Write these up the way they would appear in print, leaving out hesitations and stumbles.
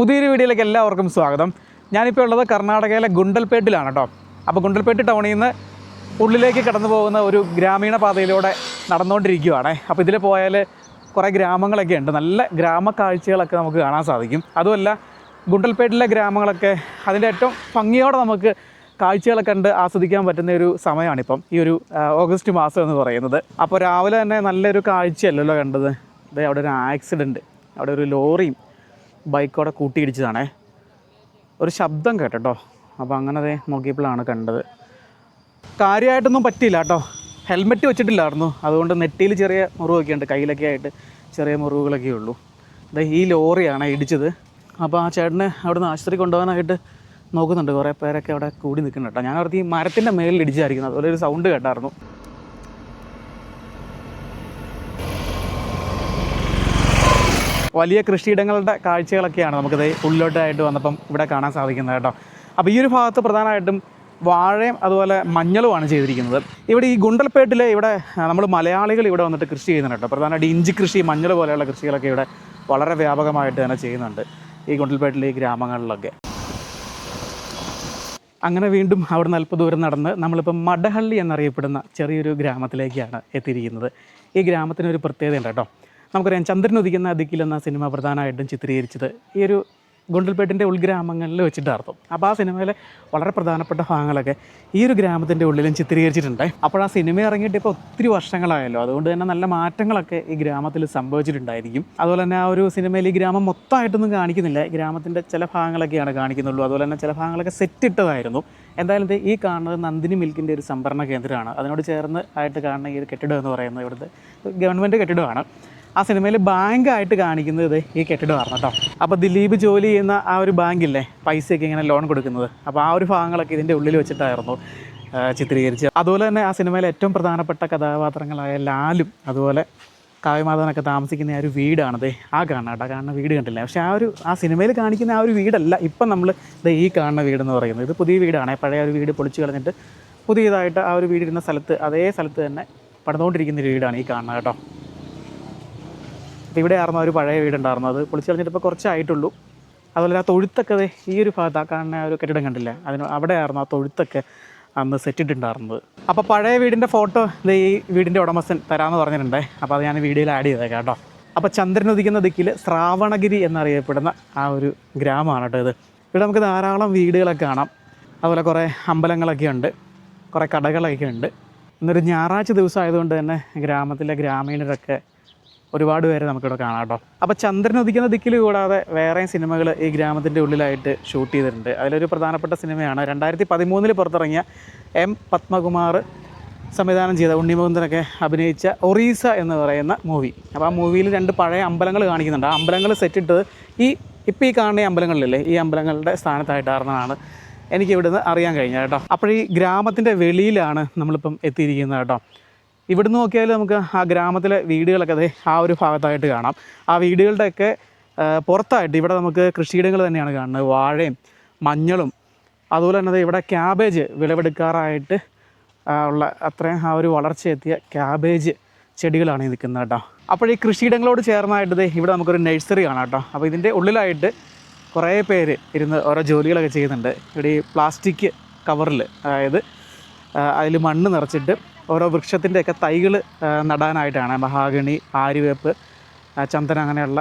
പുതിയൊരു വീഡിയോയിലേക്ക് എല്ലാവർക്കും സ്വാഗതം. ഞാനിപ്പോൾ ഉള്ളത് കർണാടകയിലെ ഗുണ്ടൽപേട്ടിലാണ് കേട്ടോ. അപ്പോൾ ഗുണ്ടൽപേട്ട് ടൗണിൽ നിന്ന് ഉള്ളിലേക്ക് കടന്നു പോകുന്ന ഒരു ഗ്രാമീണ പാതയിലൂടെ നടന്നുകൊണ്ടിരിക്കുകയാണ്. അപ്പോൾ ഇതിൽ പോയാൽ കുറേ ഗ്രാമങ്ങളൊക്കെ ഉണ്ട്, നല്ല ഗ്രാമക്കാഴ്ചകളൊക്കെ നമുക്ക് കാണാൻ സാധിക്കും. അതുമല്ല ഗുണ്ടൽപേട്ടിലെ ഗ്രാമങ്ങളൊക്കെ അതിൻ്റെ ഏറ്റവും ഭംഗിയോടെ നമുക്ക് കാഴ്ചകളൊക്കെ കണ്ട് ആസ്വദിക്കാൻ പറ്റുന്ന ഒരു സമയമാണിപ്പം, ഈ ഒരു ഓഗസ്റ്റ് മാസം എന്ന് പറയുന്നത്. അപ്പോൾ രാവിലെ തന്നെ നല്ലൊരു കാഴ്ചയല്ലല്ലോ കണ്ടത്. ഇത് അവിടെ ഒരു ആക്സിഡൻറ്റ്, അവിടെ ഒരു ലോറിയും ബൈക്കോടെ കൂട്ടിയിടിച്ചതാണേ. ഒരു ശബ്ദം കേട്ടോ. അപ്പോൾ അങ്ങനെ നോക്കിയപ്പോഴാണ് കണ്ടത്. കാര്യമായിട്ടൊന്നും പറ്റിയില്ല കേട്ടോ, ഹെൽമെറ്റ് വെച്ചിട്ടില്ലായിരുന്നു. അതുകൊണ്ട് നെറ്റിയിൽ ചെറിയ മുറിവൊക്കെ ഉണ്ട്, കയ്യിലൊക്കെ ആയിട്ട് ചെറിയ മുറിവുകളൊക്കെ ഉള്ളൂ. ഈ ലോറിയാണ് ഇടിച്ചത്. അപ്പോൾ ആ ചേട്ടനെ അവിടെ നിന്ന് ആശുപത്രി കൊണ്ടുപോകാനായിട്ട് നോക്കുന്നുണ്ട്. കുറേ പേരൊക്കെ അവിടെ കൂടി നിൽക്കുന്നുണ്ട് കേട്ടോ. ഞാൻ അവിടുത്തെ ഈ മരത്തിൻ്റെ മേലിൽ ഇടിച്ചായിരിക്കുന്നത്, അതുപോലെ ഒരു സൗണ്ട് കേട്ടായിരുന്നു. വലിയ കൃഷിയിടങ്ങളുടെ കാഴ്ചകളൊക്കെയാണ് നമുക്കിത് ഉള്ളിലോട്ടായിട്ട് വന്നപ്പം ഇവിടെ കാണാൻ സാധിക്കുന്നത് കേട്ടോ. അപ്പോൾ ഈ ഒരു ഭാഗത്ത് പ്രധാനമായിട്ടും വാഴയും അതുപോലെ മഞ്ഞളുമാണ് ചെയ്തിരിക്കുന്നത്. ഇവിടെ ഈ ഗുണ്ടൽപേട്ടിൽ ഇവിടെ നമ്മൾ മലയാളികൾ ഇവിടെ വന്നിട്ട് കൃഷി ചെയ്യുന്നുണ്ട് കേട്ടോ. പ്രധാനമായിട്ട് ഇഞ്ചി കൃഷി, മഞ്ഞൾ പോലെയുള്ള കൃഷികളൊക്കെ ഇവിടെ വളരെ വ്യാപകമായിട്ട് തന്നെ ചെയ്യുന്നുണ്ട് ഈ ഗുണ്ടൽപേട്ടിലെ ഈ ഗ്രാമങ്ങളിലൊക്കെ. അങ്ങനെ വീണ്ടും അവിടെ നിന്ന് അല്പ ദൂരം നടന്ന് നമ്മളിപ്പം മഡഹള്ളി എന്നറിയപ്പെടുന്ന ചെറിയൊരു ഗ്രാമത്തിലേക്കാണ് എത്തിയിരിക്കുന്നത്. ഈ ഗ്രാമത്തിനൊരു പ്രത്യേകത ഉണ്ട് കേട്ടോ. നമുക്കറിയാം ചന്ദ്രൻ ഉദിക്കുന്ന ദിക്കിൽ എന്ന സിനിമ പ്രധാനമായിട്ടും ചിത്രീകരിച്ചത് ഈ ഒരു ഗുണ്ടൽപേട്ടിൻ്റെ ഉൾഗ്രാമങ്ങളിൽ വെച്ചിട്ടായിരുന്നു. അപ്പോൾ ആ സിനിമയിലെ വളരെ പ്രധാനപ്പെട്ട ഭാഗങ്ങളൊക്കെ ഈ ഒരു ഗ്രാമത്തിൻ്റെ ഉള്ളിലും ചിത്രീകരിച്ചിട്ടുണ്ട്. അപ്പോൾ ആ സിനിമ ഇറങ്ങിയിട്ട് ഇപ്പോൾ ഒത്തിരി വർഷങ്ങളായല്ലോ, അതുകൊണ്ട് തന്നെ നല്ല മാറ്റങ്ങളൊക്കെ ഈ ഗ്രാമത്തിൽ സംഭവിച്ചിട്ടുണ്ടായിരിക്കും. അതുപോലെ തന്നെ ആ ഒരു സിനിമയിൽ ഈ ഗ്രാമം മൊത്തമായിട്ടൊന്നും കാണിക്കുന്നില്ല, ഈ ഗ്രാമത്തിൻ്റെ ചില ഭാഗങ്ങളൊക്കെയാണ് കാണിക്കുന്നുള്ളൂ. അതുപോലെ തന്നെ ചില ഭാഗങ്ങളൊക്കെ സെറ്റിട്ടതായിരുന്നു. എന്തായാലും ഈ കാണുന്നത് നന്ദിനി മിൽക്കിൻ്റെ ഒരു സംഭരണ കേന്ദ്രമാണ്. അതിനോട് ചേർന്ന് ആയിട്ട് കാണുന്ന ഈ ഒരു കെട്ടിടം എന്ന് പറയുന്നത് ഇവിടുത്തെ ഗവൺമെൻറ് കെട്ടിടമാണ്. ആ സിനിമയിൽ ബാങ്കായിട്ട് കാണിക്കുന്നത് ഈ കെട്ടിടമാണ് കേട്ടോ. അപ്പോൾ ദിലീപ് ജോലി ചെയ്യുന്ന ആ ഒരു ബാങ്കില്ലേ, പൈസയൊക്കെ ഇങ്ങനെ ലോൺ കൊടുക്കുന്നത്, അപ്പോൾ ആ ഒരു ഭാഗങ്ങളൊക്കെ ഇതിൻ്റെ ഉള്ളിൽ വെച്ചിട്ടായിരുന്നു ചിത്രീകരിച്ചത്. അതുപോലെ തന്നെ ആ സിനിമയിലെ ഏറ്റവും പ്രധാനപ്പെട്ട കഥാപാത്രങ്ങളായ ലാലും അതുപോലെ കാവ്യമാധവനൊക്കെ താമസിക്കുന്ന ആ ഒരു വീടാണത്. ആ കാണുന്ന വീട് കണ്ടില്ല, പക്ഷേ ആ സിനിമയിൽ കാണിക്കുന്ന ആ ഒരു വീടല്ല ഇപ്പം നമ്മൾ ഈ കാണുന്ന വീടെന്ന് പറയുന്നത്. ഇത് പുതിയ വീടാണ്, പഴയ ഒരു വീട് പൊളിച്ച് കളഞ്ഞിട്ട് പുതിയതായിട്ട് ആ ഒരു വീടിരുന്ന സ്ഥലത്ത്, അതേ സ്ഥലത്ത് തന്നെ പണിതുകൊണ്ടിരിക്കുന്ന വീടാണ് ഈ കാണുന്നത് കേട്ടോ. അപ്പോൾ ഇവിടെ ആയിരുന്നു ഒരു പഴയ വീടുണ്ടായിരുന്നു, അത് പൊളിച്ച് കളഞ്ഞിട്ട് ഇപ്പോൾ കുറച്ചായിട്ടുള്ളൂ. അതുപോലെ ആ തൊഴുത്തൊക്കെ ഈ ഒരു ഭാഗത്ത് ആ കാണുന്ന ഒരു കെട്ടിടം കണ്ടില്ല, അവിടെ ആയിരുന്നു ആ തൊഴുത്തൊക്കെ അന്ന് സെറ്റിട്ടുണ്ടായിരുന്നത്. അപ്പോൾ പഴയ വീടിൻ്റെ ഫോട്ടോ ഈ വീടിൻ്റെ ഉടമസ്ഥൻ തരാമെന്ന് പറഞ്ഞിട്ടുണ്ട്. അപ്പോൾ അത് ഞാൻ വീഡിയോയിൽ ആഡ് ചെയ്തേക്കാം കേട്ടോ. അപ്പോൾ ചന്ദ്രൻ ഉദിക്കുന്ന ദിക്കിൽ ശ്രാവണഗിരി എന്നറിയപ്പെടുന്ന ആ ഒരു ഗ്രാമമാണ് കേട്ടോ ഇത്. ഇവിടെ നമുക്ക് ധാരാളം വീടുകളൊക്കെ കാണാം, അതുപോലെ കുറേ അമ്പലങ്ങളൊക്കെ ഉണ്ട്, കുറേ കടകളൊക്കെ ഉണ്ട്. ഇന്നൊരു ഞായറാഴ്ച ദിവസം ആയതുകൊണ്ട് തന്നെ ഗ്രാമത്തിലെ ഗ്രാമീണരൊക്കെ ഒരുപാട് പേരെ നമുക്കിവിടെ കാണാം കേട്ടോ. അപ്പോൾ ചന്ദ്രൻ ഉദിക്കുന്ന ദിക്കിൽ കൂടാതെ വേറെയും സിനിമകൾ ഈ ഗ്രാമത്തിൻ്റെ ഉള്ളിലായിട്ട് ഷൂട്ട് ചെയ്തിട്ടുണ്ട്. അതിലൊരു പ്രധാനപ്പെട്ട സിനിമയാണ് 2013 പുറത്തിറങ്ങിയ M. പത്മകുമാർ സംവിധാനം ചെയ്ത, ഉണ്ണിമുകുന്ദനൊക്കെ അഭിനയിച്ച ഒറീസ എന്ന് പറയുന്ന മൂവി. അപ്പോൾ ആ മൂവിയിൽ 2 പഴയ അമ്പലങ്ങൾ കാണിക്കുന്നുണ്ട്. ആ അമ്പലങ്ങൾ സെറ്റിട്ടത് ഇപ്പോൾ ഈ കാണുന്ന അമ്പലങ്ങളിലല്ലേ, ഈ അമ്പലങ്ങളുടെ സ്ഥാനത്തായിട്ടാണെന്നാണ് എനിക്ക് ഇവിടുന്ന് അറിയാൻ കഴിഞ്ഞത് കേട്ടോ. അപ്പോൾ ഈ ഗ്രാമത്തിൻ്റെ വെളിയിലാണ് നമ്മളിപ്പം എത്തിയിരിക്കുന്നത് കേട്ടോ. ഇവിടുന്ന് നോക്കിയാൽ നമുക്ക് ആ ഗ്രാമത്തിലെ വീടുകളൊക്കെ ആ ഒരു ഭാഗത്തായിട്ട് കാണാം. ആ വീടുകളുടെയൊക്കെ പുറത്തായിട്ട് ഇവിടെ നമുക്ക് കൃഷിയിടങ്ങൾ തന്നെയാണ് കാണുന്നത്, വാഴയും മഞ്ഞളും. അതുപോലെ തന്നെ ഇവിടെ ക്യാബേജ് വിളവെടുക്കാറായിട്ട് ഉള്ള അത്രയും ആ ഒരു വളർച്ചയെത്തിയ ക്യാബേജ് ചെടികളാണ് ഈ നിൽക്കുന്നത് കേട്ടോ. അപ്പോൾ ഈ കൃഷിയിടങ്ങളോട് ചേർന്നായിട്ട് ഇവിടെ നമുക്കൊരു നഴ്സറി കാണാം കേട്ടോ. അപ്പോൾ ഇതിൻ്റെ ഉള്ളിലായിട്ട് കുറേ പേര് ഇരുന്ന് ഓരോ ജോലികളൊക്കെ ചെയ്യുന്നുണ്ട്. ഇവിടെ ഈ പ്ലാസ്റ്റിക് കവറിൽ, അതായത് അതിൽ മണ്ണ് നിറച്ചിട്ട് ഓരോ വൃക്ഷത്തിൻ്റെയൊക്കെ തൈകൾ നടാനായിട്ടാണ്. മഹാഗണി, ആര്യവേപ്പ്, ചന്ദന അങ്ങനെയുള്ള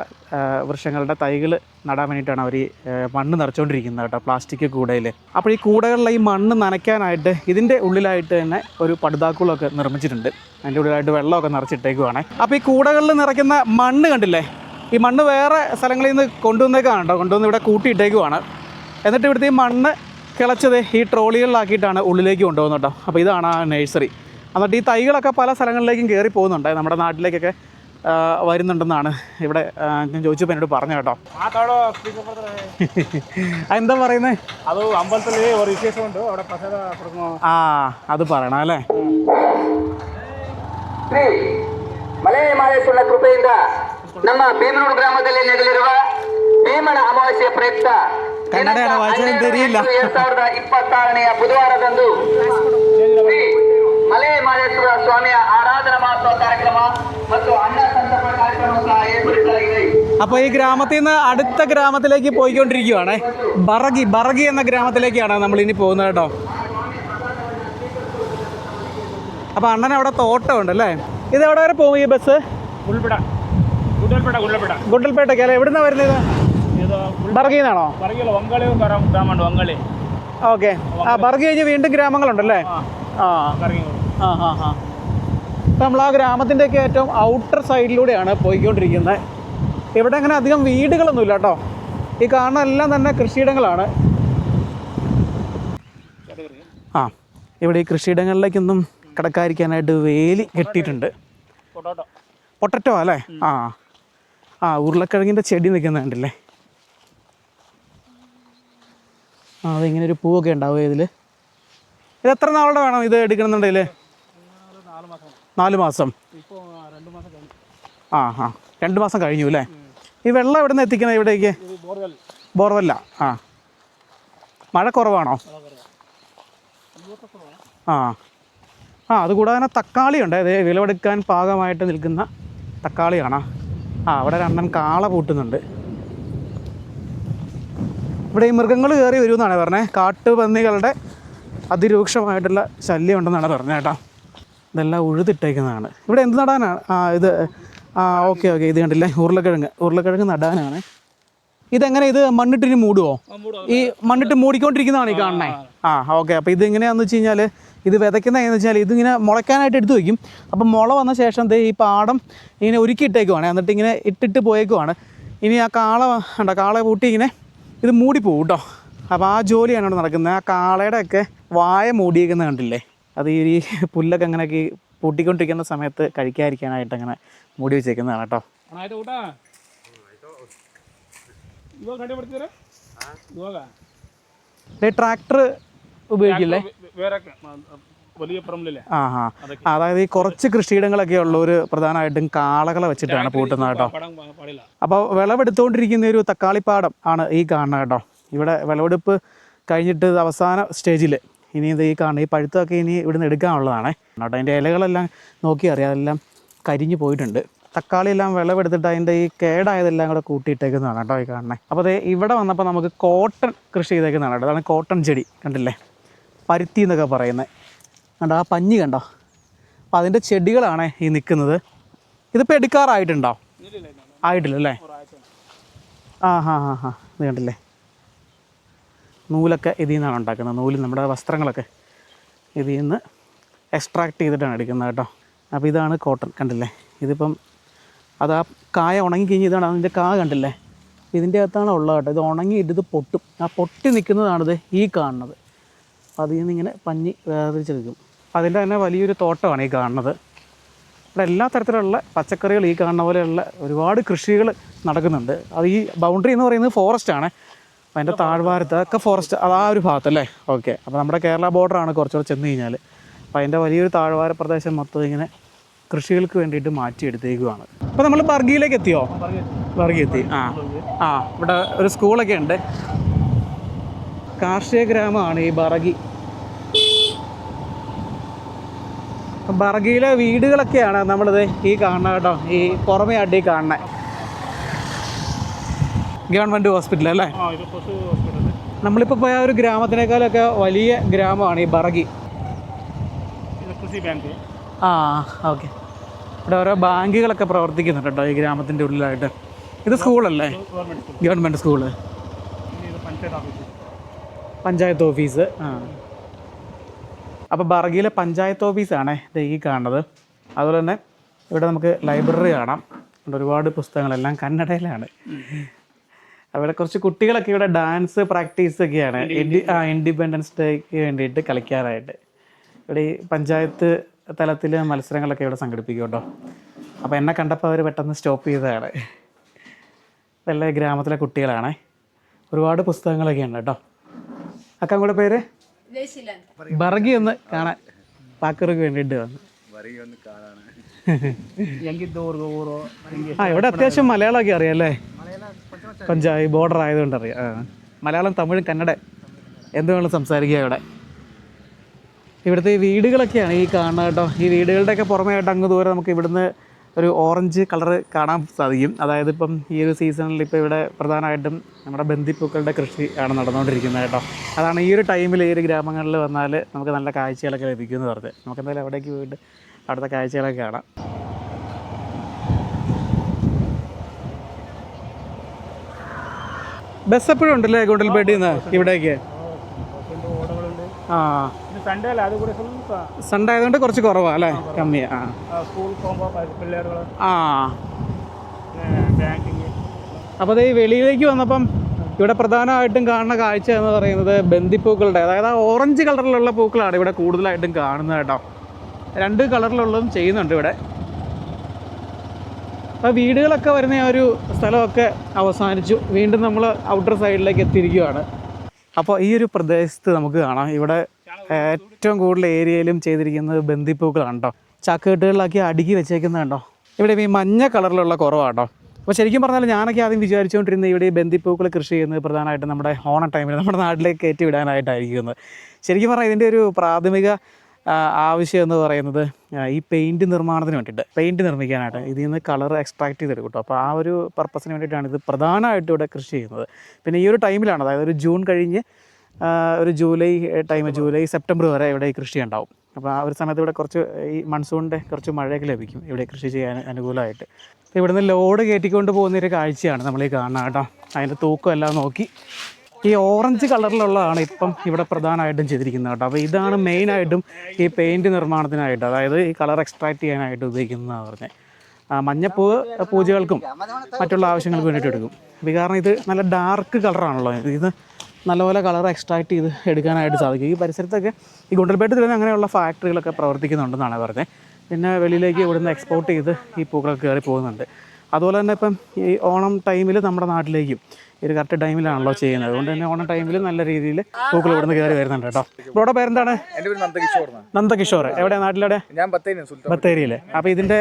വൃക്ഷങ്ങളുടെ തൈകൾ നടാൻ വേണ്ടിയിട്ടാണ് അവർ ഈ മണ്ണ് നിറച്ചുകൊണ്ടിരിക്കുന്നത് കേട്ടോ, പ്ലാസ്റ്റിക് കൂടയിൽ. അപ്പോൾ ഈ കൂടകളിലെ ഈ മണ്ണ് നനയ്ക്കാനായിട്ട് ഇതിൻ്റെ ഉള്ളിലായിട്ട് തന്നെ ഒരു പടുതാക്കുളമൊക്കെ നിർമ്മിച്ചിട്ടുണ്ട്. അതിൻ്റെ ഉള്ളിലായിട്ട് വെള്ളമൊക്കെ നിറച്ചിട്ടേക്കുവാണ്. അപ്പോൾ ഈ കൂടകളിൽ നിറയ്ക്കുന്ന മണ്ണ് കണ്ടില്ലേ, ഈ മണ്ണ് വേറെ സ്ഥലങ്ങളിൽ നിന്ന് കൊണ്ടുവന്നേക്കാണ് കേട്ടോ, കൊണ്ടുവന്ന് ഇവിടെ കൂട്ടിയിട്ടേക്കുവാണ്. എന്നിട്ട് ഇവിടുത്തെ ഈ മണ്ണ് കിളച്ചത് ഈ ട്രോളികളിലാക്കിയിട്ടാണ് ഉള്ളിലേക്ക് കൊണ്ടുപോകുന്നത് കേട്ടോ. അപ്പോൾ ഇതാണ് ആ നഴ്സറി. എന്നിട്ട് ഈ തൈകളൊക്കെ പല സ്ഥലങ്ങളിലേക്കും കയറി പോകുന്നുണ്ട്, നമ്മുടെ നാട്ടിലേക്കൊക്കെ വരുന്നുണ്ടെന്നാണ് ഇവിടെ ഞാൻ ചോദിച്ചപ്പോൾ എന്നോട് പറഞ്ഞു കേട്ടോ. എന്താ പറയുന്നത്? അത് അമ്പലത്തിൽ ഒരു വിശേഷമുണ്ട്, അവിടെ പ്രസാദ കൊടുക്കുമോ? ആ, അത് പറയണം അല്ലേ. ಮಲೆ ಮಾದೇಶ್ವರನ ಕೃಪೆಯಿಂದ ನಮ್ಮ ಭೀಮನೂರು ಗ್ರಾಮದಲ್ಲಿ ನಡೆಯಲಿರುವ ಭೀಮನ ಅಮಾವಾಸ್ಯೆ ಪ್ರಯುಕ್ತ 2026ನೇ ಬುಧವಾರದಂದು ಮಲೆ ಮಾದೇಶ್ವರ ಸ್ವಾಮಿಯ ಆರಾಧನಾ ಮಹೋತ್ಸವ ಕಾರ್ಯಕ್ರಮ ಮತ್ತು ಅನ್ನ ಸಂತರ್ಪಣೆ ಕಾರ್ಯಕ್ರಮ ಸಹ ಏರ್ಪಡಿಸಲಾಗಿದೆ. അപ്പോൾ ഈ ഗ്രാമത്തിൽ നിന്ന് അടുത്ത ഗ്രാമത്തിലേക്ക് പോയിക്കൊണ്ടിരിക്കുകയാണേ. ബറഗി എന്ന ഗ്രാമത്തിലേക്കാണ് നമ്മളിനി പോകുന്നത് കേട്ടോ. അപ്പോൾ അണ്ണൻ അവിടെ തോട്ടമുണ്ട് അല്ലേ? ഇത് എവിടെ വരെ പോകും ഈ ബസ്? ഗുണ്ടൽപേട്ടയ്ക്ക് അല്ലേ? എവിടുന്നാണ് വരുന്നത്? ബറഗിയിൽ നിന്നാണോ? ഓക്കെ. ആ ബറഗി കഴിഞ്ഞ് വീണ്ടും ഗ്രാമങ്ങളുണ്ടല്ലേ? അപ്പം നമ്മൾ ആ ഗ്രാമത്തിൻ്റെയൊക്കെ ഏറ്റവും ഔട്ടർ സൈഡിലൂടെയാണ് പോയിക്കൊണ്ടിരിക്കുന്നത്. ഇവിടെ അങ്ങനെ അധികം വീടുകളൊന്നുമില്ല കേട്ടോ. ഈ കാണുന്ന എല്ലാം തന്നെ കൃഷിയിടങ്ങളാണ്. ഇവിടെ ഈ കൃഷിയിടങ്ങളിലേക്കൊന്നും കിടക്കാതിരിക്കാനായിട്ട് വേലി കെട്ടിയിട്ടുണ്ട്. പൊട്ടറ്റോ അല്ലേ? ഉരുളക്കിഴങ്ങിൻ്റെ ചെടി നിൽക്കുന്ന കണ്ടില്ലേ? അതിങ്ങനെ ഒരു പൂവൊക്കെ ഉണ്ടാവും ഇതിൽ. ഇത് എത്ര നാളുടെ വേണം ഇത് എടുക്കണമെന്നുണ്ടെങ്കിൽ? 4 മാസം. 2 മാസം കഴിഞ്ഞു അല്ലേ? ഈ വെള്ളം എവിടെ നിന്ന് എത്തിക്കുന്നത് ഇവിടേക്ക്? ബോർവെല്ല. മഴ കുറവാണോ? അതുകൂടാതെ തന്നെ തക്കാളിയുണ്ട്. അത് വിളവെടുക്കാൻ പാകമായിട്ട് നിൽക്കുന്ന തക്കാളിയാണ്. അവിടെ രണ്ടെണ്ണം കാള പൂട്ടുന്നുണ്ട്. ഇവിടെ ഈ മൃഗങ്ങൾ കയറി വരുമെന്നാണ് പറഞ്ഞത്. കാട്ടുപന്നികളുടെ അതിരൂക്ഷമായിട്ടുള്ള ശല്യം ഉണ്ടെന്നാണ് പറഞ്ഞത് കേട്ടോ. ഇതെല്ലാം ഉഴുതിട്ടേക്കുന്നതാണ്. ഇവിടെ എന്ത് നടാനാണ്? ഇത് ഓക്കെ. ഇത് കണ്ടില്ലേ? ഉരുളക്കിഴങ്ങ് നടാനാണ്. ഇതെങ്ങനെ? ഇത് മണ്ണിട്ടിന് മൂടുമോ? ഈ മണ്ണിട്ട് മൂടിക്കൊണ്ടിരിക്കുന്നതാണ് ഈ കാണുന്നത്. ഓക്കെ. അപ്പോൾ ഇതെങ്ങനെയാണെന്ന് വെച്ച് കഴിഞ്ഞാൽ, ഇത് വിതയ്ക്കുന്നതെന്ന് വെച്ചാൽ ഇതിങ്ങനെ മുളയ്ക്കാനായിട്ട് എടുത്ത് വയ്ക്കും. അപ്പം മുള വന്ന ശേഷം ഈ പാടം ഇങ്ങനെ ഒരുക്കിയിട്ടേക്കുവാണ്. എന്നിട്ട് ഇങ്ങനെ ഇട്ടിട്ട് പോയേക്കുവാണ്. ഇനി ആ കാള പൂട്ടി ഇങ്ങനെ ഇത് മൂടിപ്പോവും കേട്ടോ. അപ്പോൾ ആ ജോലിയാണ് ഇവിടെ നടക്കുന്നത്. ആ കാളയുടെയൊക്കെ വായ മൂടിയേക്കുന്നത് കണ്ടില്ലേ? അത് ഈ പുല്ലൊക്കെ അങ്ങനെയൊക്കെ പൂട്ടിക്കൊണ്ടിരിക്കുന്ന സമയത്ത് കഴിക്കാതിരിക്കാനായിട്ട് അങ്ങനെ മൂടി വെച്ചേക്കുന്നതാണ് കേട്ടോ. ട്രാക്ടർ ഉപയോഗിക്കില്ലേ? അതായത് ഈ കുറച്ച് കൃഷിയിടങ്ങളൊക്കെ ഉള്ളവർ പ്രധാനമായിട്ടും കാളകളെ വെച്ചിട്ടാണ് പൂട്ടുന്നത് കേട്ടോ. അപ്പോൾ വിളവെടുത്തുകൊണ്ടിരിക്കുന്ന ഒരു തക്കാളിപ്പാടം ആണ് ഈ കാണുന്നത് കേട്ടോ. ഇവിടെ വിളവെടുപ്പ് കഴിഞ്ഞിട്ട് അവസാന സ്റ്റേജിൽ ഇനി ഇത് ഈ കാണുന്നത് ഈ പഴുത്തൊക്കെ ഇനി ഇവിടുന്ന് എടുക്കാനുള്ളതാണ് കേട്ടോ. അതിൻ്റെ ഇലകളെല്ലാം നോക്കി അറിയാം, അതെല്ലാം കരിഞ്ഞു പോയിട്ടുണ്ട്. തക്കാളിയെല്ലാം വിളവെടുത്തിട്ട് അതിൻ്റെ ഈ കേടായതെല്ലാം കൂടെ കൂട്ടിയിട്ടേക്കുന്നതാണ് കേട്ടോ ഈ കാണുന്നത്. അപ്പോൾ അത് ഇവിടെ വന്നപ്പോൾ നമുക്ക് കോട്ടൺ കൃഷി ചെയ്തേക്കുന്നതാണ് കേട്ടോ. അതാണ് കോട്ടൺ ചെടി കണ്ടില്ലേ? പരുത്തി എന്നൊക്കെ പറയുന്നത് കണ്ടോ? ആ പഞ്ഞി കണ്ടോ? അപ്പോൾ അതിൻ്റെ ചെടികളാണ് ഈ നിൽക്കുന്നത്. ഇതിപ്പോൾ എടുക്കാറായിട്ടുണ്ടോ? ആയിട്ടില്ലല്ലേ? ഇത് കണ്ടില്ലേ? നൂലൊക്കെ ഇതിൽ നിന്നാണ് ഉണ്ടാക്കുന്നത്. നൂല് നമ്മുടെ വസ്ത്രങ്ങളൊക്കെ ഇതിൽ നിന്ന് എക്സ്ട്രാക്ട് ചെയ്തിട്ടാണ് എടുക്കുന്നത് കേട്ടോ. അപ്പോൾ ഇതാണ് കോട്ടൺ കണ്ടില്ലേ? ഇതിപ്പം അത് ആ കായ ഉണങ്ങിക്കഴിഞ്ഞ് ഇതാണ് അതിൻ്റെ കാ കണ്ടില്ലേ? ഇതിൻ്റെ അകത്താണ് ഉള്ളത് കേട്ടോ. ഇത് ഉണങ്ങിയിട്ട് ഇത് പൊട്ടും. ആ പൊട്ടി നിൽക്കുന്നതാണിത് ഈ കാണുന്നത്. അപ്പോൾ അതിൽ നിന്ന് ഇങ്ങനെ പഞ്ഞി വേർതിരിച്ചെടുക്കും. അതിൻ്റെ തന്നെ വലിയൊരു തോട്ടമാണ് ഈ കാണുന്നത്. ഇവിടെ എല്ലാ തരത്തിലുള്ള പച്ചക്കറികൾ ഈ കാണുന്ന പോലെയുള്ള ഒരുപാട് കൃഷികൾ നടക്കുന്നുണ്ട്. അത് ഈ ബൗണ്ടറി എന്ന് പറയുന്നത് ഫോറസ്റ്റാണ്. അപ്പോൾ അതിൻ്റെ താഴ്വാരത്ത് അതൊക്കെ ഫോറസ്റ്റ്, അത് ആ ഒരു ഭാഗത്തല്ലേ? ഓക്കെ. അപ്പോൾ നമ്മുടെ കേരള ബോർഡറാണ് കുറച്ചുകൂടെ ചെന്ന് കഴിഞ്ഞാൽ. അപ്പോൾ അതിൻ്റെ വലിയൊരു താഴ്വാര പ്രദേശം മൊത്തം ഇങ്ങനെ കൃഷികൾക്ക് വേണ്ടിയിട്ട് മാറ്റിയെടുത്തേക്കുവാണ്. അപ്പോൾ നമ്മൾ ബർഗിയിലേക്ക് എത്തിയോ? ബർഗി എത്തി. ഇവിടെ ഒരു സ്കൂളൊക്കെ ഉണ്ട്. കാർഷിക ഗ്രാമമാണ് ഈ ബറഗി. ബറഗിയിലെ വീടുകളൊക്കെയാണ് നമ്മളിത് ഈ കാണുന്നത് കേട്ടോ. ഈ പുറമേ അടി കാണുന്നത് ഗവൺമെൻറ് ഹോസ്പിറ്റൽ അല്ലേ? നമ്മളിപ്പോൾ പോയ ഒരു ഗ്രാമത്തിനേക്കാളൊക്കെ വലിയ ഗ്രാമമാണ് ഈ ബറഗി. ഓക്കെ. ഇവിടെ ഓരോ ബാങ്കുകളൊക്കെ പ്രവർത്തിക്കുന്നുണ്ട് കേട്ടോ ഈ ഗ്രാമത്തിൻ്റെ ഉള്ളിലായിട്ട്. ഇത് സ്കൂളല്ലേ? Government school. പഞ്ചായത്ത് ഓഫീസ്. അപ്പോൾ ബറഗിയിലെ പഞ്ചായത്ത് ഓഫീസാണ് ഇത് ഈ കാണുന്നത്. അതുപോലെ തന്നെ ഇവിടെ നമുക്ക് ലൈബ്രറി കാണാം. ഒരുപാട് പുസ്തകങ്ങളെല്ലാം കന്നഡയിലാണ്. അവിടെ കുറച്ച് കുട്ടികളൊക്കെ ഇവിടെ ഡാൻസ് പ്രാക്ടീസൊക്കെയാണ് ഇൻഡിപെൻഡൻസ് ഡേക്ക് വേണ്ടിയിട്ട് കളിക്കാനായിട്ട്. ഇവിടെ ഈ പഞ്ചായത്ത് തലത്തിൽ മത്സരങ്ങളൊക്കെ ഇവിടെ സംഘടിപ്പിക്കും കേട്ടോ. അപ്പോൾ എന്നെ കണ്ടപ്പോൾ അവർ പെട്ടെന്ന് സ്റ്റോപ്പ് ചെയ്തതാണ്. ഇതെല്ലാം ഗ്രാമത്തിലെ കുട്ടികളാണ്. ഒരുപാട് പുസ്തകങ്ങളൊക്കെ ഉണ്ട് കേട്ടോ. അക്ക കൂടെ പേര്? ബറഗി ഒന്ന് കാണാൻ പാക്കർക്ക് വേണ്ടിയിട്ട് വന്നു. ഇവിടെ അത്യാവശ്യം മലയാളമൊക്കെ അറിയാം അല്ലേ? പഞ്ചായത്ത് ബോർഡർ ആയതുകൊണ്ട് അറിയാം. മലയാളം, തമിഴ്, കന്നഡ എന്ത് വേണം സംസാരിക്കുക ഇവിടെ. ഇവിടുത്തെ ഈ വീടുകളൊക്കെയാണ് ഈ കാണുന്നത് കേട്ടോ. ഈ വീടുകളുടെയൊക്കെ പുറമേ ആയിട്ട് അങ്ങ് ദൂരെ നമുക്ക് ഇവിടുന്ന് ഒരു ഓറഞ്ച് കളറ് കാണാൻ സാധിക്കും. അതായത് ഇപ്പം ഈ ഒരു സീസണിൽ ഇപ്പോൾ ഇവിടെ പ്രധാനമായിട്ടും നമ്മുടെ ബന്ദിപ്പൂക്കളുടെ കൃഷി ആണ് നടന്നുകൊണ്ടിരിക്കുന്നത് കേട്ടോ. അതാണ് ഈ ഒരു ടൈമിൽ ഈ ഒരു ഗ്രാമങ്ങളിൽ വന്നാൽ നമുക്ക് നല്ല കാഴ്ചകളൊക്കെ ലഭിക്കുമെന്ന് പറഞ്ഞത്. നമുക്ക് എന്തായാലും അവിടേക്ക് പോയിട്ട് അവിടുത്തെ കാഴ്ചകളൊക്കെ കാണാം. ബസ് എപ്പോഴും ഉണ്ടല്ലേ ഗുണ്ടൽപേട്ടിൽ നിന്ന് ഇവിടേക്ക്? ആ, സൺഡേ അല്ല, അത് കൂടെ സൺഡേ ആയതുകൊണ്ട് കുറച്ച് കുറവാണ് അല്ലേ, കമ്മിയാണ്. സ്കൂൾ പോകുമ്പോൾ പിള്ളേരുകൾ ആ, ബാങ്കിങ്. അപ്പോൾ അത് ഈ വെളിയിലേക്ക് വന്നപ്പം ഇവിടെ പ്രധാനമായിട്ടും കാണുന്ന കാഴ്ച എന്ന് പറയുന്നത് ബന്ദിപ്പൂക്കളുടെ, അതായത് ആ ഓറഞ്ച് കളറിലുള്ള പൂക്കളാണ് ഇവിടെ കൂടുതലായിട്ടും കാണുന്നത് കേട്ടോ. 2 കളറിലുള്ളതും ചെയ്യുന്നുണ്ട് ഇവിടെ. അപ്പോൾ വീടുകളൊക്കെ വരുന്ന ആ ഒരു സ്ഥലമൊക്കെ അവസാനിച്ചു. വീണ്ടും നമ്മൾ ഔട്ടർ സൈഡിലേക്ക് എത്തിയിരിക്കുകയാണ്. അപ്പോൾ ഈ ഒരു പ്രദേശത്ത് നമുക്ക് കാണാം ഇവിടെ ഏറ്റവും കൂടുതൽ ഏരിയയിലും ചെയ്തിരിക്കുന്നത് ബന്ദിപ്പൂക്കളാണ് കേട്ടോ. ചാക്കുകെട്ടുകളിലാക്കി അടുക്കി വെച്ചേക്കുന്നത് കണ്ടോ. ഇവിടെ ഈ മഞ്ഞ കളറിലുള്ള കുറവാട്ടോ. അപ്പോൾ ശരിക്കും പറഞ്ഞാൽ ഞാനൊക്കെ ആദ്യം വിചാരിച്ചുകൊണ്ടിരുന്നത് ഇവിടെ ഈ ബന്ദിപ്പൂക്കൾ കൃഷി ചെയ്യുന്നത് പ്രധാനമായിട്ടും നമ്മുടെ ഓണ ടൈമിൽ നമ്മുടെ നാട്ടിലേക്ക് കയറ്റി വിടാനായിട്ടായിരിക്കുന്നത്. ശരിക്കും പറഞ്ഞാൽ ഇതിൻ്റെ ഒരു പ്രാഥമിക ആവശ്യം എന്ന് പറയുന്നത് ഈ പെയിൻറ്റ് നിർമ്മാണത്തിന് വേണ്ടിയിട്ട്, പെയിൻറ്റ് നിർമ്മിക്കാനായിട്ട് ഇതിൽ നിന്ന് കളർ എക്സ്ട്രാക്ട് ചെയ്തെടുക്കും കേട്ടോ. അപ്പോൾ ആ ഒരു പർപ്പസിന് വേണ്ടിയിട്ടാണ് ഇത് പ്രധാനമായിട്ടും ഇവിടെ കൃഷി ചെയ്യുന്നത്. പിന്നെ ഈ ഒരു ടൈമിലാണ്, അതായത് ഒരു ജൂൺ കഴിഞ്ഞ് ഒരു ജൂലൈ ജൂലൈ സെപ്റ്റംബർ വരെ ഇവിടെ ഈ കൃഷി ഉണ്ടാവും. അപ്പോൾ ആ ഒരു സമയത്ത് ഇവിടെ കുറച്ച് ഈ മൺസൂണിൻ്റെ കുറച്ച് മഴയൊക്കെ ലഭിക്കും ഇവിടെ കൃഷി ചെയ്യാൻ അനുകൂലമായിട്ട്. അപ്പോൾ ഇവിടുന്ന് ലോഡ് കയറ്റിക്കൊണ്ട് പോകുന്നൊരു കാഴ്ചയാണ് നമ്മൾ ഈ കാണുന്നത് കേട്ടോ. അതിൻ്റെ തൂക്കം എല്ലാം നോക്കി ഈ ഓറഞ്ച് കളറിലുള്ളതാണ് ഇപ്പം ഇവിടെ പ്രധാനമായിട്ടും ചെയ്തിരിക്കുന്നത് കേട്ടോ. അപ്പോൾ ഇതാണ് മെയിനായിട്ടും ഈ പെയിൻറ്റ് നിർമ്മാണത്തിനായിട്ട്, അതായത് ഈ കളർ എക്സ്ട്രാക്ട് ചെയ്യാനായിട്ട് ഉപയോഗിക്കുന്നതാണ് പറഞ്ഞത്. മഞ്ഞപ്പൂ പൂജകൾക്കും മറ്റുള്ള ആവശ്യങ്ങൾക്ക് വേണ്ടിയിട്ട് എടുക്കും. അപ്പോൾ കാരണം ഇത് നല്ല ഡാർക്ക് കളറാണല്ലോ, ഇത് നല്ലപോലെ കളർ എക്സ്ട്രാക്ട് ചെയ്ത് എടുക്കാനായിട്ട് സാധിക്കും. ഈ പരിസരത്തൊക്കെ ഈ ഗുണ്ടൽപേട്ടിൽ തന്നെ അങ്ങനെയുള്ള ഫാക്ടറികളൊക്കെ പ്രവർത്തിക്കുന്നുണ്ടെന്നാണ് പറഞ്ഞത്. പിന്നെ വെളിയിലേക്ക് ഇവിടുന്ന് എക്സ്പോർട്ട് ചെയ്ത് ഈ പൂക്കളൊക്കെ കയറി പോകുന്നുണ്ട്. അതുപോലെ തന്നെ ഇപ്പം ഈ ഓണം ടൈമിൽ നമ്മുടെ നാട്ടിലേക്കും ഈ ഒരു കറക്റ്റ് ടൈമിലാണല്ലോ ചെയ്യുന്നത്. അതുകൊണ്ട് തന്നെ ഓണം ടൈമിൽ നല്ല രീതിയിൽ പൂക്കൾ ഇവിടുന്ന് കയറി വരുന്നുണ്ട് കേട്ടോ. ഇവിടെ പേരെന്താണ്? എൻ്റെ പേര് നന്ദകിഷോർ. നന്ദകിഷോർ. എവിടെയാണ് നാട്ടിലെവിടെ? ഞാൻ ബത്തേരിയിൽ. അപ്പോൾ ഇതിൻ്റെ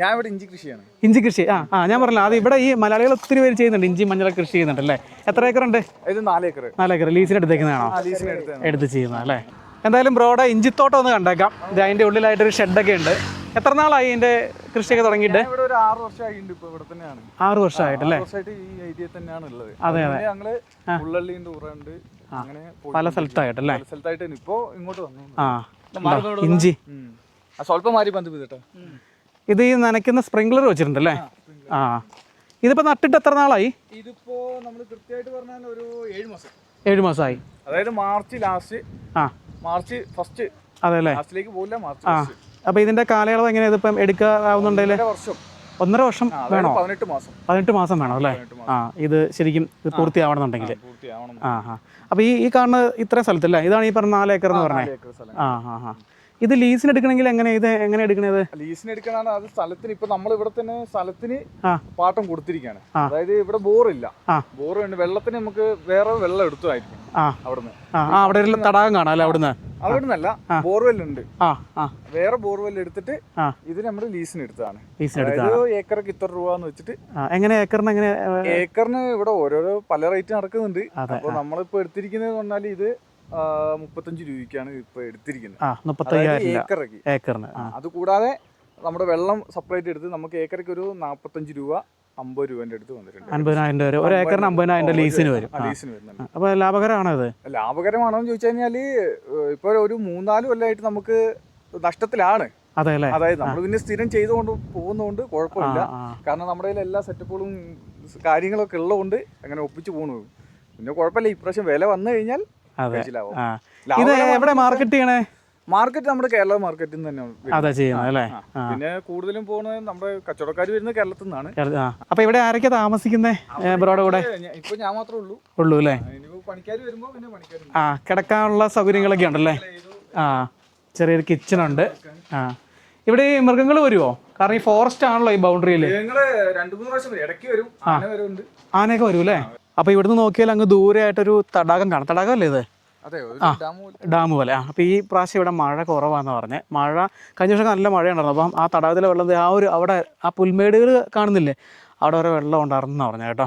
ഞാൻ ഇവിടെ ഇഞ്ചി കൃഷിയാണ്. ഇഞ്ചി കൃഷി. ഞാൻ പറഞ്ഞില്ല, അത് ഇവിടെ ഈ മലയാളികൾ ഒത്തിരി പേര് ചെയ്യുന്നുണ്ട്, ഇഞ്ചി മഞ്ഞൾ കൃഷി ചെയ്യുന്നുണ്ട് അല്ലേ? എത്ര ഏക്കറുണ്ട്? ഇത് 4 ഏക്കർ. 4 ഏക്കർ ലീസിന് എടുത്തേക്കുന്നതാണോ? എടുത്ത് ചെയ്യുന്നത് അല്ലേ? എന്തായാലും ബ്രോയുടെ ഇഞ്ചിത്തോട്ടം ഒന്ന് കണ്ടേക്കാം. ഇത് അതിൻ്റെ ഉള്ളിലായിട്ടൊരു ഷെഡൊക്കെ ഉണ്ട്. എത്ര നാളായി ഇതിൻ്റെ കൃഷിയൊക്കെ തുടങ്ങിയിട്ട്? ഇവിടെ ഒരു 6 വർഷമായിട്ടുണ്ട്. ഇപ്പോൾ ഇവിടെ തന്നെയാണ്. 6 വർഷമായിട്ടല്ലേ? ഈ ഏരിയ തന്നെയാണ് ഉള്ളത്. അതെ അതെ. ഞങ്ങള് ഉള്ളള്ളിന്റെ ഉറുണ്ട്, അങ്ങനെ പല സ്ഥലത്തായിട്ടല്ലേ? സ്ഥലത്തായിട്ട് ഇപ്പോ ഇങ്ങോട്ട് വന്നു. ഇഞ്ചി സ്വല്പം മാറി ബന്ധു കേട്ടോ. ഇത് ഈ നനയ്ക്കുന്ന സ്പ്രിംഗ്ലർ വെച്ചിട്ടുണ്ടല്ലേ? ഇതിപ്പോ നട്ടിട്ട് എത്ര നാളായി? ഇതിപ്പോ നമ്മൾ കൃത്യമായിട്ട് പറഞ്ഞാൽ ഒരു 7 മാസം. 7 മാസമായി. അതായത് മാർച്ച് ലാസ്റ്റ്, മാർച്ച് ഫസ്റ്റ്. അതെ അല്ലേ? ലാസ്റ്റിലേക്ക് പോകില്ല, മാർച്ച്. അപ്പൊ ഇതിന്റെ കാലയളവ് എങ്ങനെയാ? ഇതിപ്പം എടുക്കാവുന്നുണ്ടല്ലേ? 1.5 വർഷം വേണോ? 18 മാസം വേണം അല്ലേ? ഇത് ശരിക്കും പൂർത്തിയാവണമെന്നുണ്ടെങ്കിൽ. അപ്പൊ ഈ കാണുന്ന ഇത്ര സ്ഥലത്തല്ലേ? ഇതാണ് ഈ പറഞ്ഞ 4 ഏക്കർ എന്ന് പറഞ്ഞത്. ഇത് ലീസിന് എടുക്കണമെങ്കിൽ എങ്ങനെ എടുക്കണത്? ലീസിന് എടുക്കണതാണ്. അത് സ്ഥലത്തിന് ഇപ്പൊ നമ്മൾ ഇവിടെ തന്നെ സ്ഥലത്തിന് പാട്ടം കൊടുത്തിരിക്കുകയാണ്. അതായത് ഇവിടെ ബോറില്ല, ബോർ വേണ്ട, വെള്ളത്തിന് നമുക്ക് വേറെ വെള്ളം എടുത്തതായിരിക്കും അവിടുന്ന്. അവിടെ ഒരു തടാകം കാണാം അല്ലേ? അവിടുന്നല്ല, ബോർവെൽ ഉണ്ട്. വേറെ ബോർവെൽ എടുത്തിട്ട് ഇത് നമ്മൾ ലീസിന് എടുത്തതാണ്. ഏക്കർക്ക് ഇത്ര രൂപ എന്ന് വെച്ചിട്ട്. എങ്ങനെ ഏക്കറിന്? ഏക്കറിന് ഇവിടെ ഓരോരോ പല റേറ്റ് നടക്കുന്നുണ്ട്. അപ്പൊ നമ്മളിപ്പോ എടുത്തിരിക്കുന്നത് പറഞ്ഞാൽ ഇത് 35 രൂപയ്ക്കാണ് ഇപ്പൊ എടുത്തിരിക്കുന്നത്. 35,000 ഏക്കറിന്. അത് കൂടാതെ നമ്മുടെ വെള്ളം സെപ്പറേറ്റ് എടുത്ത് നമുക്ക് ഏക്കർക്ക് ഒരു 45 രൂപ 50 രൂപന്റെ അടുത്ത് വന്നിട്ടുണ്ട്. 50,000 രൂപ. ഒരു ഏക്കറിന് 50,000 ലീസിന് വരും. അപ്പൊ ലാഭകരമാണോ ഇത്? ലാഭകരമാണോ എന്ന് ചോദിച്ചു കഴിഞ്ഞാല് ഇപ്പൊ ഒരു 3-4 കൊല്ലമായിട്ട് നമുക്ക് നഷ്ടത്തിലാണ്. അതായത് നമ്മൾ പിന്നെ സ്ഥിരം ചെയ്തുകൊണ്ട് പോകുന്നതുകൊണ്ട് കുഴപ്പമില്ല. കാരണം നമ്മുടെ കയ്യിൽ എല്ലാ സെറ്റപ്പുകളും കാര്യങ്ങളൊക്കെ ഉള്ളതുകൊണ്ട് അങ്ങനെ ഒപ്പിച്ചു പോകുന്നു. പിന്നെ കുഴപ്പമില്ല. ഇപ്രാവശ്യം വില വന്നു കഴിഞ്ഞാൽ ഇത് എവിടെ മാർക്കറ്റ് ചെയ്യണേ? മാർക്കറ്റ് നമ്മുടെ കേരള മാർക്കറ്റിൽ നിന്ന് തന്നെ. അതാ ചെയ്യുന്നത് അല്ലേ? പിന്നെ കൂടുതലും പോകുന്നത് നമ്മുടെ കച്ചവടക്കാർ വരുന്നത് കേരളത്തിൽ നിന്നാണ്. അപ്പൊ ഇവിടെ ആരൊക്കെ താമസിക്കുന്നത് ബ്രോയുടെ കൂടെ? ഇപ്പൊ ഞാൻ മാത്രമേ ഉള്ളൂ അല്ലേ? പണിക്കാർ വരുമ്പോ പിന്നെ പണിക്കാർ. കിടക്കാനുള്ള സൗകര്യങ്ങളൊക്കെ ഉണ്ടല്ലേ? ചെറിയൊരു കിച്ചൺ ഉണ്ട്. ഇവിടെ ഈ മൃഗങ്ങൾ വരുമോ? കാരണം ഈ ഫോറസ്റ്റ് ആണല്ലോ ഈ ബൗണ്ടറിയിൽ. 2-3 പ്രാവശ്യം ഇടയ്ക്ക് വരും. ആനയൊക്കെ വരും അല്ലേ? അപ്പൊ ഇവിടുന്ന് നോക്കിയാൽ അങ്ങ് ദൂരെ ആയിട്ടൊരു തടാകം കാണാം. തടാകം അല്ലേ ഇത്? ഡാം പോലെ. അപ്പോൾ ഈ പ്രാവശ്യം ഇവിടെ മഴ കുറവാന്ന് പറഞ്ഞത്. മഴ കഴിഞ്ഞ വർഷം നല്ല മഴയുണ്ടായിരുന്നു. അപ്പം ആ തടാകത്തിലെ വെള്ളം അവിടെ ആ പുൽമേടുകൾ കാണുന്നില്ലേ, അവിടെ ഒരു വെള്ളം ഉണ്ടായിരുന്നെന്ന് പറഞ്ഞു കേട്ടോ.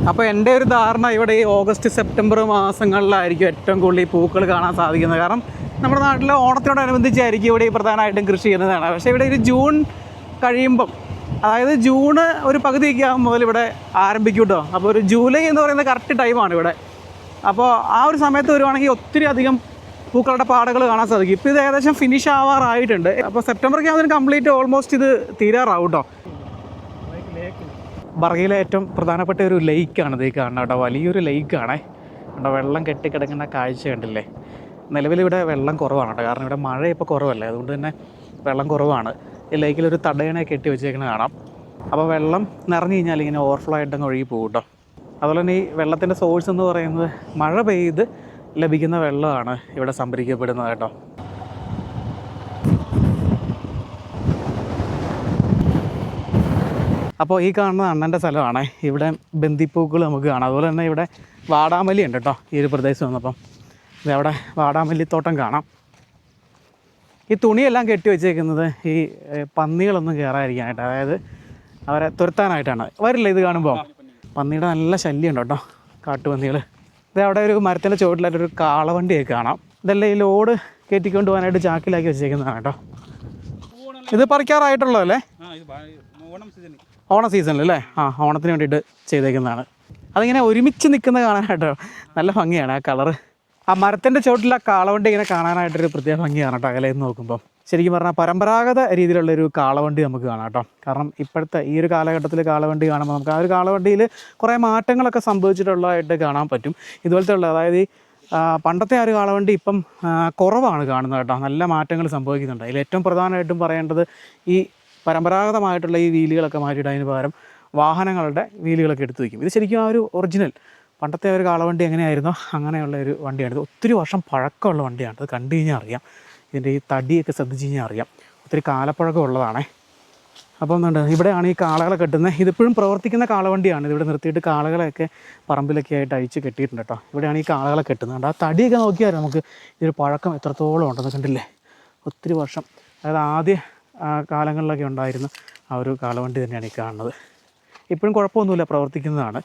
അപ്പോൾ എൻ്റെ ഒരു ധാരണ ഇവിടെ ഈ ഓഗസ്റ്റ് സെപ്റ്റംബർ മാസങ്ങളിലായിരിക്കും ഏറ്റവും കൂടുതൽ ഈ പൂക്കൾ കാണാൻ സാധിക്കുന്നത്. കാരണം നമ്മുടെ നാട്ടിൽ ഓണത്തിനോടനുബന്ധിച്ചായിരിക്കും ഇവിടെ പ്രധാനമായിട്ടും കൃഷി ചെയ്യുന്നതാണ്. പക്ഷേ ഇവിടെ ഒരു ജൂൺ കഴിയുമ്പം, അതായത് ജൂണ് ഒരു പകുതിയൊക്കെ ആകുമ്പോൾ മുതൽ ഇവിടെ ആരംഭിക്കും കേട്ടോ. അപ്പോൾ ഒരു ജൂലൈ എന്ന് പറയുന്നത് കറക്റ്റ് ടൈമാണ് ഇവിടെ. അപ്പോൾ ആ ഒരു സമയത്ത് വരുവാണെങ്കിൽ ഒത്തിരി അധികം പൂക്കളുടെ പാടകൾ കാണാൻ സാധിക്കും. ഇപ്പോൾ ഇത് ഏകദേശം ഫിനിഷ് ആവാറായിട്ടുണ്ട്. അപ്പോൾ സെപ്റ്റംബറൊക്കെ ആവുന്നതിന് കംപ്ലീറ്റ് ഓൾമോസ്റ്റ് ഇത് തീരാറാവും കേട്ടോ. ബർഗയിലെ ഏറ്റവും പ്രധാനപ്പെട്ട ഒരു ലേക്കാണ് ഇത് കാണുന്നത് കേട്ടോ. വലിയൊരു ലേക്കാണേ കേട്ടോ. വെള്ളം കെട്ടിക്കിടക്കുന്ന കാഴ്ച കണ്ടില്ലേ. നിലവിലിവിടെ വെള്ളം കുറവാണ് കേട്ടോ, കാരണം ഇവിടെ മഴ ഇപ്പോൾ കുറവല്ലേ, അതുകൊണ്ട് തന്നെ വെള്ളം കുറവാണ്. ഈ ലേക്കിലൊരു തടയണ കെട്ടി വെച്ചേക്കുന്നത് കാണാം. അപ്പോൾ വെള്ളം നിറഞ്ഞു കഴിഞ്ഞാൽ ഇങ്ങനെ ഓവർഫ്ലോ ആയിട്ടങ്ങ് ഒഴുകി പോകും കേട്ടോ. അതുപോലെ തന്നെ ഈ വെള്ളത്തിൻ്റെ സോഴ്സ് എന്ന് പറയുന്നത് മഴ പെയ്ത് ലഭിക്കുന്ന വെള്ളമാണ് ഇവിടെ സംഭരിക്കപ്പെടുന്നത് കേട്ടോ. അപ്പോൾ ഈ കാണുന്ന അണ്ണൻ്റെ സ്ഥലമാണ്. ഇവിടെ ബന്ദിപ്പൂക്കൾ നമുക്ക് കാണാം. അതുപോലെ തന്നെ ഇവിടെ വാടാമല്ലി ഉണ്ട് കേട്ടോ. ഈ ഒരു പ്രദേശം വന്നപ്പം ഇതവിടെ വാടാമല്ലിത്തോട്ടം കാണാം. ഈ തുണിയെല്ലാം കെട്ടി വെച്ചേക്കുന്നത് ഈ പന്നികളൊന്നും കയറാതിരിക്കാനായിട്ട്, അതായത് അവരെ തുരത്താനായിട്ടാണ്. വരില്ല ഇത് കാണുമ്പോൾ പന്നിയുടെ നല്ല ശല്യം ഉണ്ട് കേട്ടോ, കാട്ടുപന്നികൾ. ഇത് അവിടെ ഒരു മരത്തിൻ്റെ ചുവട്ടിലായിട്ടൊരു കാളവണ്ടിയൊക്കെ കാണാം. ഇതെല്ലാം ഈ ലോഡ് കയറ്റിക്കൊണ്ട് പോകാനായിട്ട് ചാക്കിലാക്കി വെച്ചേക്കുന്നതാണ് കേട്ടോ. ഇത് പറിക്കാറായിട്ടുള്ളതല്ലേ? ഓണ സീസണിൽ അല്ലേ? ഓണത്തിന് വേണ്ടിയിട്ട് ചെയ്തേക്കുന്നതാണ്. അതിങ്ങനെ ഒരുമിച്ച് നിൽക്കുന്നത് കാണാനായിട്ടോ നല്ല ഭംഗിയാണ് ആ കളറ്. ആ മരത്തിൻ്റെ ചുവട്ടിൽ ആ കാളവണ്ടി ഇങ്ങനെ കാണാനായിട്ടൊരു പ്രത്യേക ഭംഗിയാണ് കേട്ടോ അകലെ നിന്ന് നോക്കുമ്പോൾ. ശരിക്കും പറഞ്ഞാൽ പരമ്പരാഗത രീതിയിലുള്ളൊരു കാളവണ്ടി നമുക്ക് കാണാം കേട്ടോ. കാരണം ഇപ്പോഴത്തെ ഈ ഒരു കാലഘട്ടത്തിൽ കാളവണ്ടി കാണുമ്പോൾ നമുക്ക് ആ ഒരു കാളവണ്ടിയിൽ കുറേ മാറ്റങ്ങളൊക്കെ സംഭവിച്ചിട്ടുള്ളതായിട്ട് കാണാൻ പറ്റും. ഇതുപോലത്തെ ഉള്ള, അതായത് പണ്ടത്തെ ആ ഒരു കാളവണ്ടി ഇപ്പം കുറവാണ് കാണുന്നത് കേട്ടോ. നല്ല മാറ്റങ്ങൾ സംഭവിക്കുന്നുണ്ട്. അതിൽ ഏറ്റവും പ്രധാനമായിട്ടും പറയേണ്ടത് ഈ പരമ്പരാഗതമായിട്ടുള്ള ഈ വീലുകളൊക്കെ മാറ്റിയിട്ട് അതിന് പകരം വാഹനങ്ങളുടെ വീലുകളൊക്കെ എടുത്തു വയ്ക്കും. ഇത് ശരിക്കും ആ ഒരു ഒറിജിനൽ പണ്ടത്തെ ഒരു കാളവണ്ടി എങ്ങനെയായിരുന്നോ അങ്ങനെയുള്ള ഒരു വണ്ടിയാണ്. ഒത്തിരി വർഷം പഴക്കമുള്ള വണ്ടിയാണ്. അത് കണ്ടു കഴിഞ്ഞാൽ അറിയാം. ഇതിൻ്റെ ഈ തടിയൊക്കെ ശ്രദ്ധിച്ച് കഴിഞ്ഞാൽ അറിയാം. ഒത്തിരി കാലപ്പഴക്കം ഉള്ളതാണേ. അപ്പോൾ എന്തുണ്ട്, ഇവിടെയാണ് ഈ കാളകളെ കെട്ടുന്നത്. ഇതിപ്പോഴും പ്രവർത്തിക്കുന്ന കാളവണ്ടിയാണ്. ഇതിവിടെ നിർത്തിയിട്ട് കാളകളെയൊക്കെ പറമ്പിലൊക്കെ ആയിട്ട് അഴിച്ച് കെട്ടിയിട്ടുണ്ട് കേട്ടോ. ഇവിടെയാണ് ഈ കാളകളെ കെട്ടുന്നത്. ആ തടിയൊക്കെ നോക്കിയാൽ നമുക്ക് ഇതൊരു പഴക്കം എത്രത്തോളം ഉണ്ടെന്ന് കണ്ടില്ലേ. ഒത്തിരി വർഷം, അതായത് ആദ്യ കാലങ്ങളിലൊക്കെ ഉണ്ടായിരുന്ന ആ ഒരു കാളവണ്ടി തന്നെയാണ് ഈ കാണുന്നത്. ഇപ്പോഴും കുഴപ്പമൊന്നുമില്ല, പ്രവർത്തിക്കുന്നതാണ്.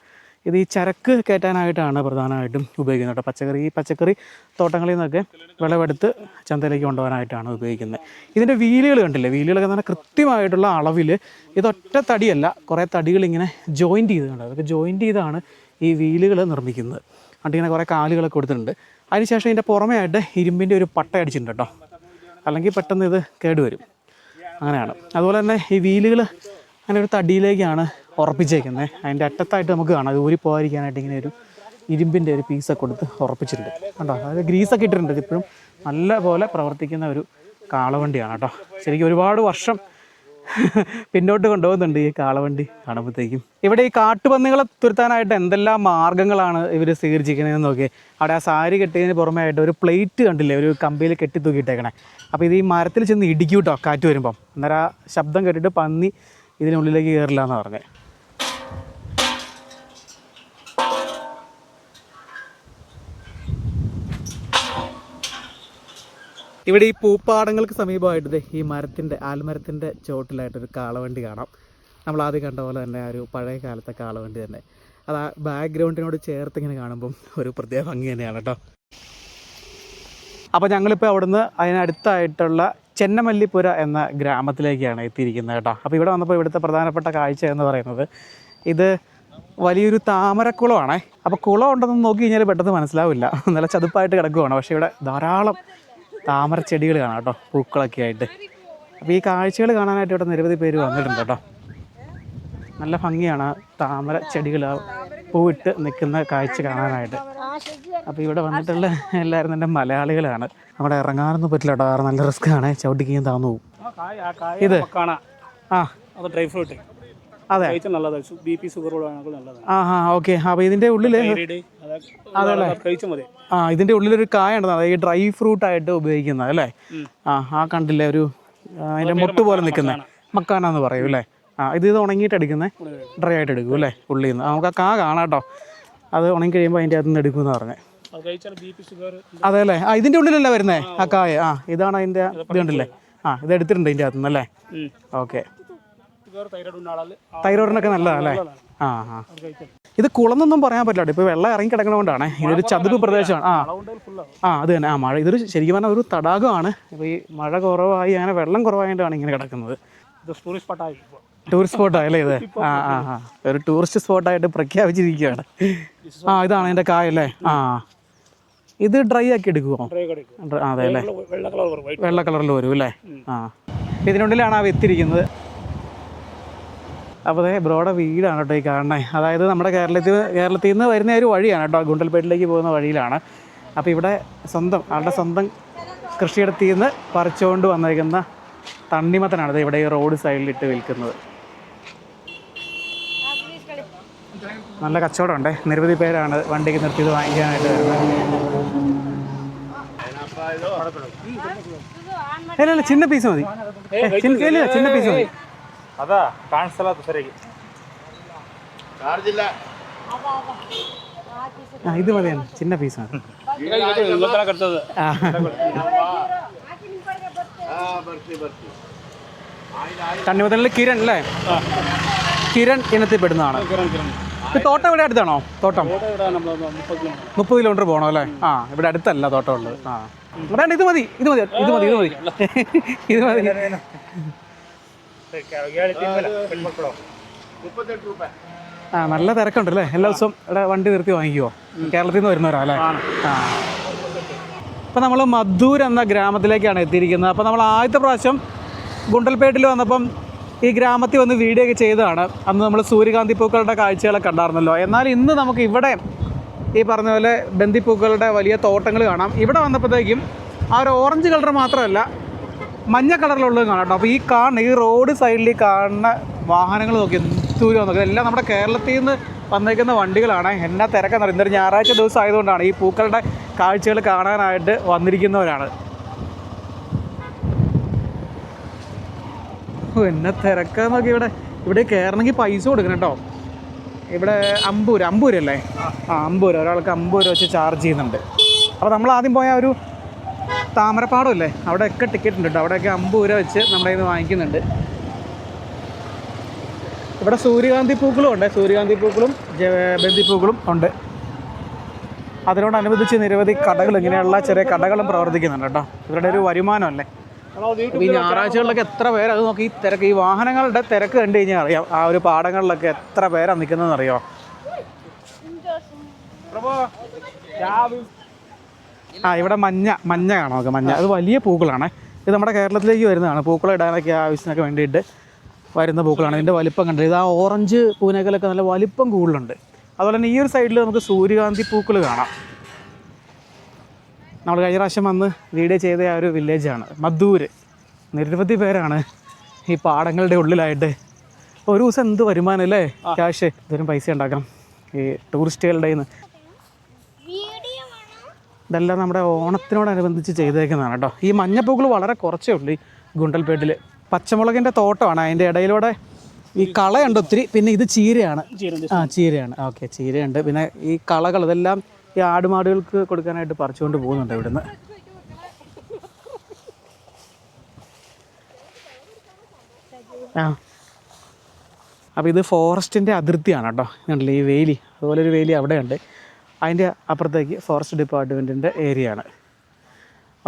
ഇത് ഈ ചരക്ക് കയറ്റാനായിട്ടാണ് പ്രധാനമായിട്ടും ഉപയോഗിക്കുന്നത് കേട്ടോ. ഈ പച്ചക്കറി തോട്ടങ്ങളിൽ നിന്നൊക്കെ വിളവെടുത്ത് ചന്തയിലേക്ക് കൊണ്ടുപോകാനായിട്ടാണ് ഉപയോഗിക്കുന്നത്. ഇതിൻ്റെ വീലുകൾ കണ്ടില്ലേ, വീലുകളൊക്കെ തന്നെ കൃത്യമായിട്ടുള്ള അളവിൽ, ഇതൊറ്റ തടിയല്ല, കുറേ തടികളിങ്ങനെ ജോയിൻറ്റ് ചെയ്തിട്ടുണ്ട്. അതൊക്കെ ജോയിൻറ്റ് ചെയ്താണ് ഈ വീലുകൾ നിർമ്മിക്കുന്നത്. അതിങ്ങനെ കുറേ കാലുകളൊക്കെ കൊടുത്തിട്ടുണ്ട്. അതിനുശേഷം ഇതിൻ്റെ പുറമേ ആയിട്ട് ഇരുമ്പിൻ്റെ ഒരു പട്ട അടിച്ചിട്ടുണ്ട് കേട്ടോ, അല്ലെങ്കിൽ പെട്ടെന്ന് ഇത് കേടുവരും. അങ്ങനെയാണ്. അതുപോലെ തന്നെ ഈ വീലുകൾ അങ്ങനെ ഒരു തടിയിലേക്കാണ് ഉറപ്പിച്ചേക്കുന്നത്. അതിൻ്റെ അറ്റത്തായിട്ട് നമുക്ക് കാണാം, അത് ഊരി പോകാതിരിക്കാനായിട്ട് ഇങ്ങനെ ഒരു ഇരുമ്പിൻ്റെ ഒരു പീസൊക്കെ കൊടുത്ത് ഉറപ്പിച്ചിട്ടുണ്ട് കണ്ടോ. അതായത് ഗ്രീസൊക്കെ ഇട്ടിട്ടുണ്ട്. ഇപ്പോഴും നല്ല പോലെ പ്രവർത്തിക്കുന്ന ഒരു കാളവണ്ടിയാണ് കേട്ടോ. ശരിക്കും ഒരുപാട് വർഷം പിന്നോട്ട് കൊണ്ടുപോകുന്നുണ്ട് ഈ കാളവണ്ടി കാണുമ്പോഴത്തേക്കും. ഇവിടെ ഈ കാട്ടുപന്നികളെ തുരത്താനായിട്ട് എന്തെല്ലാം മാർഗ്ഗങ്ങളാണ് ഇവർ സ്വീകരിച്ചിരിക്കുന്നതെന്ന് നോക്കി. അവിടെ ആ സാരി കെട്ടിയതിന് പുറമേ ആയിട്ട് ഒരു പ്ലേറ്റ് കണ്ടില്ലേ, ഒരു കമ്പിയിൽ കെട്ടി തൂക്കിയിട്ടേക്കണേ. അപ്പോൾ ഇത് ഈ മരത്തിൽ ചെന്ന് ഇടിക്കും കേട്ടോ കാറ്റ് വരുമ്പം. അന്നേരം ആ ശബ്ദം കേട്ടിട്ട് പന്നി ഇതിനുള്ളിലേക്ക് കയറില്ല എന്ന് പറഞ്ഞത്. ഇവിടെ ഈ പൂപ്പാടങ്ങൾക്ക് സമീപമായിട്ട് ഈ മരത്തിൻ്റെ ആൽമരത്തിൻ്റെ ചുവട്ടിലായിട്ടൊരു കാളവണ്ടി കാണാം. നമ്മൾ ആദ്യം കണ്ട പോലെ തന്നെ ഒരു പഴയ കാലത്തെ കാളവണ്ടി തന്നെ. അത് ആ ബാക്ക്ഗ്രൗണ്ടിനോട് ചേർത്ത് ഇങ്ങനെ കാണുമ്പം ഒരു പ്രത്യേക ഭംഗി തന്നെയാണ് കേട്ടോ. അപ്പോൾ ഞങ്ങളിപ്പോൾ അവിടുന്ന് അതിനടുത്തായിട്ടുള്ള ചെന്നമല്ലിപ്പുര എന്ന ഗ്രാമത്തിലേക്കാണ് എത്തിയിരിക്കുന്നത് കേട്ടോ. അപ്പോൾ ഇവിടെ വന്നപ്പോൾ ഇവിടുത്തെ പ്രധാനപ്പെട്ട കാഴ്ച എന്ന് പറയുന്നത് ഇത് വലിയൊരു താമരക്കുളമാണേ. അപ്പോൾ കുളം ഉണ്ടെന്ന് നോക്കി കഴിഞ്ഞാൽ പെട്ടെന്ന് മനസ്സിലാവില്ല, നല്ല ചതുപ്പായിട്ട് കിടക്കുവാണ്. പക്ഷേ ഇവിടെ ധാരാളം താമര ചെടികൾ കാണാം കേട്ടോ, പൂക്കളൊക്കെ ആയിട്ട്. അപ്പോൾ ഈ കാഴ്ചകൾ കാണാനായിട്ട് ഇവിടെ നിരവധി പേര് വന്നിട്ടുണ്ട് കേട്ടോ. നല്ല ഭംഗിയാണ് താമര ചെടികൾ പൂവിട്ട് നിൽക്കുന്ന കാഴ്ച കാണാനായിട്ട്. അപ്പോൾ ഇവിടെ വന്നിട്ടുള്ള എല്ലാവരും തന്നെ മലയാളികളാണ്. അവിടെ ഇറങ്ങാനൊന്നും പറ്റില്ല കേട്ടോ, കാരണം നല്ല റിസ്ക് ആണ്, ചവിട്ടിക്കുകയും താന്നു പോകും. ഇത് ഡ്രൈ ഫ്രൂട്ട് അതെ, BP ഷുഗർ നല്ലതാണ്. ഓക്കെ. അപ്പോൾ ഇതിൻ്റെ ഉള്ളിൽ അതല്ലേ, ഇതിൻ്റെ ഉള്ളിലൊരു കായ ഉണ്ടെന്ന്, അതായത് ഈ ഡ്രൈ ഫ്രൂട്ടായിട്ട് ഉപയോഗിക്കുന്നത് അല്ലേ? ആ കണ്ടില്ലേ, ഒരു അതിൻ്റെ മുട്ട് പോലെ നിൽക്കുന്നത് മക്കാനാന്ന് പറയും അല്ലേ? ഇത് ഉണങ്ങിയിട്ട് എടുക്കുന്നത്, ഡ്രൈ ആയിട്ട് എടുക്കും അല്ലേ ഉള്ളിൽ നിന്ന്. നമുക്ക് ആ കാ കാണാം കേട്ടോ, അത് ഉണങ്ങി കഴിയുമ്പോൾ അതിൻ്റെ അകത്ത് നിന്ന് എടുക്കുമെന്ന് പറഞ്ഞത്. അതെ അല്ലേ? ഇതിൻ്റെ ഉള്ളിലല്ലേ വരുന്നത് ആ കായ? ഇതാണ് അതിൻ്റെ ഇത് കണ്ടില്ലേ? ഇത് എടുത്തിട്ടുണ്ട് ഇതിൻ്റെ അകത്തുനിന്ന് അല്ലേ? ഓക്കെ. തൈറോയിഡിനൊക്കെ നല്ലതല്ലേ? ആ ആ. ഇത് കുളന്നൊന്നും പറയാൻ പറ്റില്ല, ഇപ്പോൾ വെള്ളം ഇറങ്ങി കിടക്കണതുകൊണ്ടാണ്. ഇതൊരു ചതുപ്പ് പ്രദേശമാണ്. അത് തന്നെ. മഴ ഇതൊരു ശരിക്കും പറഞ്ഞാൽ ഒരു തടാകമാണ്. ഇപ്പോൾ ഈ മഴ കുറവായി അങ്ങനെ വെള്ളം കുറവായതുകൊണ്ടാണ് ഇങ്ങനെ കിടക്കുന്നത്. ടൂറിസ്റ്റ് സ്പോട്ടായല്ലേ ഇത്? ഒരു ടൂറിസ്റ്റ് സ്പോട്ടായിട്ട് പ്രഖ്യാപിച്ചിരിക്കുകയാണ്. ഇതാണ് അതിൻ്റെ കായല്ലേ? ഇത് ഡ്രൈ ആക്കി എടുക്കുമോ? അതെ അല്ലേ, വെള്ള കളറിൽ വരും അല്ലേ? ഇതിനുള്ളിലാണ് എത്തിയിരിക്കുന്നത്. അപ്പോൾ അതെ ബ്രോയുടെ വീടാണ് കേട്ടോ ഈ കാണുന്നത്. അതായത് നമ്മുടെ കേരളത്തിൽ നിന്ന് വരുന്ന ഒരു വഴിയാണ് കേട്ടോ, ഗുണ്ടൽപേട്ടിലേക്ക് പോകുന്ന വഴിയിലാണ്. അപ്പോൾ ഇവിടെ ആളുടെ സ്വന്തം കൃഷിയിടത്തിൽ നിന്ന് പറിച്ചുകൊണ്ട് വന്നേക്കുന്ന തണ്ണിമത്തനാണ് ഇവിടെ ഈ റോഡ് സൈഡിലിട്ട് വിൽക്കുന്നത്. നല്ല കച്ചവടമുണ്ട്. നിരവധി പേരാണ് വണ്ടിക്ക് നിർത്തിയത് വാങ്ങിക്കാനായിട്ട് വരുന്നത്. അല്ല ചിന്ന പീസ് മതി, ചിന്ന പീസ് മതി. ഇത് മതിയാണ്, ചിന്ന പീസാണ്. തണ്ണിമത്തനിൽ കിരൺ അല്ലേ? കിരൺ ഇനത്തിൽപ്പെടുന്നതാണ്. ഈ തോട്ടം ഇവിടെ അടുത്താണോ? തോട്ടം 30 കിലോമീറ്റർ പോകണം അല്ലേ? ഇവിടെ അടുത്തല്ല തോട്ടം ഉള്ളത്. വേണ്ട, ഇത് മതി. നല്ല തിരക്കുണ്ടല്ലേ? എല്ലാ ദിവസവും ഇവിടെ വണ്ടി നിർത്തി വാങ്ങിക്കുമോ? കേരളത്തിൽ നിന്ന് വരുന്നവരാ അല്ലേ? അപ്പോൾ നമ്മൾ മധൂർ എന്ന ഗ്രാമത്തിലേക്കാണ് എത്തിയിരിക്കുന്നത്. അപ്പോൾ നമ്മൾ ആദ്യത്തെ പ്രാവശ്യം ഗുണ്ടൽപേട്ടിൽ വന്നപ്പം ഈ ഗ്രാമത്തിൽ വന്ന് വീഡിയോ ഒക്കെ ചെയ്തതാണ്. അന്ന് നമ്മൾ സൂര്യകാന്തി പൂക്കളുടെ കാഴ്ചകളൊക്കെ കണ്ടായിരുന്നല്ലോ. എന്നാൽ ഇന്ന് നമുക്ക് ഇവിടെ ഈ പറഞ്ഞ പോലെ ബന്ദിപ്പൂക്കളുടെ വലിയ തോട്ടങ്ങൾ കാണാം. ഇവിടെ വന്നപ്പോഴത്തേക്കും ആ ഒരു ഓറഞ്ച് കളർ മാത്രമല്ല, മഞ്ഞ കളറിലുള്ളത് കാണാം കേട്ടോ. അപ്പോൾ ഈ റോഡ് സൈഡിൽ കാണുന്ന വാഹനങ്ങൾ നോക്കി ദൂരം നോക്കുക, എല്ലാം നമ്മുടെ കേരളത്തിൽ നിന്ന് വന്നേക്കുന്ന വണ്ടികളാണ്. എന്നാ തിരക്കെന്ന് ഇന്നൊരു ഞായറാഴ്ച ദിവസം ആയതുകൊണ്ടാണ് ഈ പൂക്കളുടെ കാഴ്ചകൾ കാണാനായിട്ട് വന്നിരിക്കുന്നവരാണ്. എന്നെ തിരക്കാന്നൊക്കെ. ഇവിടെ കയറണമെങ്കിൽ പൈസ കൊടുക്കണം കേട്ടോ. ഇവിടെ അമ്പൂരല്ലേ? അമ്പൂര്, ഒരാൾക്ക് 50 രൂപ വെച്ച് ചാർജ് ചെയ്യുന്നുണ്ട്. അപ്പോൾ നമ്മൾ ആദ്യം പോയ ഒരു താമരപ്പാടമല്ലേ, അവിടെയൊക്കെ ടിക്കറ്റ് ഉണ്ട് കേട്ടോ. അവിടെയൊക്കെ 50 രൂപ വെച്ച് നമ്മുടെ കയ്യിൽ നിന്ന് വാങ്ങിക്കുന്നുണ്ട്. ഇവിടെ സൂര്യകാന്തി പൂക്കളും ഉണ്ട്, സൂര്യകാന്തി പൂക്കളും ബന്ദിപ്പൂക്കളും ഉണ്ട്. അതിനോടനുബന്ധിച്ച് നിരവധി കടകൾ, ഇങ്ങനെയുള്ള ചെറിയ കടകളും പ്രവർത്തിക്കുന്നുണ്ട് കേട്ടോ. ഇവരുടെ ഒരു വരുമാനമല്ലേ. ഈ ഞായറാഴ്ചകളിലൊക്കെ എത്ര പേര് അത് നോക്കി ഈ വാഹനങ്ങളുടെ തിരക്ക് കണ്ടു കഴിഞ്ഞാൽ അറിയാം. ആ ഒരു പാടങ്ങളിലൊക്കെ എത്ര പേരാണ് നിൽക്കുന്നതെന്ന് അറിയോ? ഇവിടെ മഞ്ഞ കാണാം നമുക്ക്. മഞ്ഞ അത് വലിയ പൂക്കളാണ്. ഇത് നമ്മുടെ കേരളത്തിലേക്ക് വരുന്നതാണ്. പൂക്കളം ഇടാനൊക്കെ ആവശ്യത്തിനൊക്കെ വേണ്ടിയിട്ട് വരുന്ന പൂക്കളാണ്. ഇതിൻ്റെ വലിപ്പം കണ്ടത്. ഇത് ആ ഓറഞ്ച് പൂനേക്കലൊക്കെ നല്ല വലിപ്പം കൂടുതലുണ്ട്. അതുപോലെ തന്നെ ഈ ഒരു സൈഡിൽ നമുക്ക് സൂര്യകാന്തി പൂക്കൾ കാണാം. നമ്മൾ കഴിഞ്ഞ പ്രാവശ്യം വന്ന് വീഡിയോ ചെയ്ത ആ ഒരു വില്ലേജാണ് മധൂർ. നിരവധി പേരാണ് ഈ പാടങ്ങളുടെ ഉള്ളിലായിട്ട്. ഒരു ദിവസം എന്ത് വരുമാനം അല്ലേ? ക്യാഷ് ഇതൊരു പൈസ ഉണ്ടാക്കാം ഈ ടൂറിസ്റ്റുകളുടെ നിന്ന്. ഇതെല്ലാം നമ്മുടെ ഓണത്തിനോടനുബന്ധിച്ച് ചെയ്തേക്കുന്നതാണ് കേട്ടോ. ഈ മഞ്ഞപ്പൂക്കൾ വളരെ കുറച്ചേ ഉള്ളൂ ഈ ഗുണ്ടൽപേട്ടിൽ. പച്ചമുളകിൻ്റെ തോട്ടമാണ്. അതിൻ്റെ ഇടയിലൂടെ ഈ കളയുണ്ട് ഒത്തിരി. പിന്നെ ഇത് ചീരയാണ്. ചീരയാണ്. ഓക്കെ, ചീരയുണ്ട്. പിന്നെ ഈ കളകൾ ഇതെല്ലാം ഈ ആടുമാടുകൾക്ക് കൊടുക്കാനായിട്ട് പറിച്ചുകൊണ്ട് പോകുന്നുണ്ട് ഇവിടുന്ന്. അപ്പോൾ ഇത് ഫോറസ്റ്റിൻ്റെ അതിർത്തിയാണ് കേട്ടോ. കണ്ടില്ലേ ഈ വേലി, അതുപോലെ ഒരു വേലി അവിടെയുണ്ട്. അതിൻ്റെ അപ്പുറത്തേക്ക് ഫോറസ്റ്റ് ഡിപ്പാർട്ട്മെൻറ്റിൻ്റെ ഏരിയയാണ്.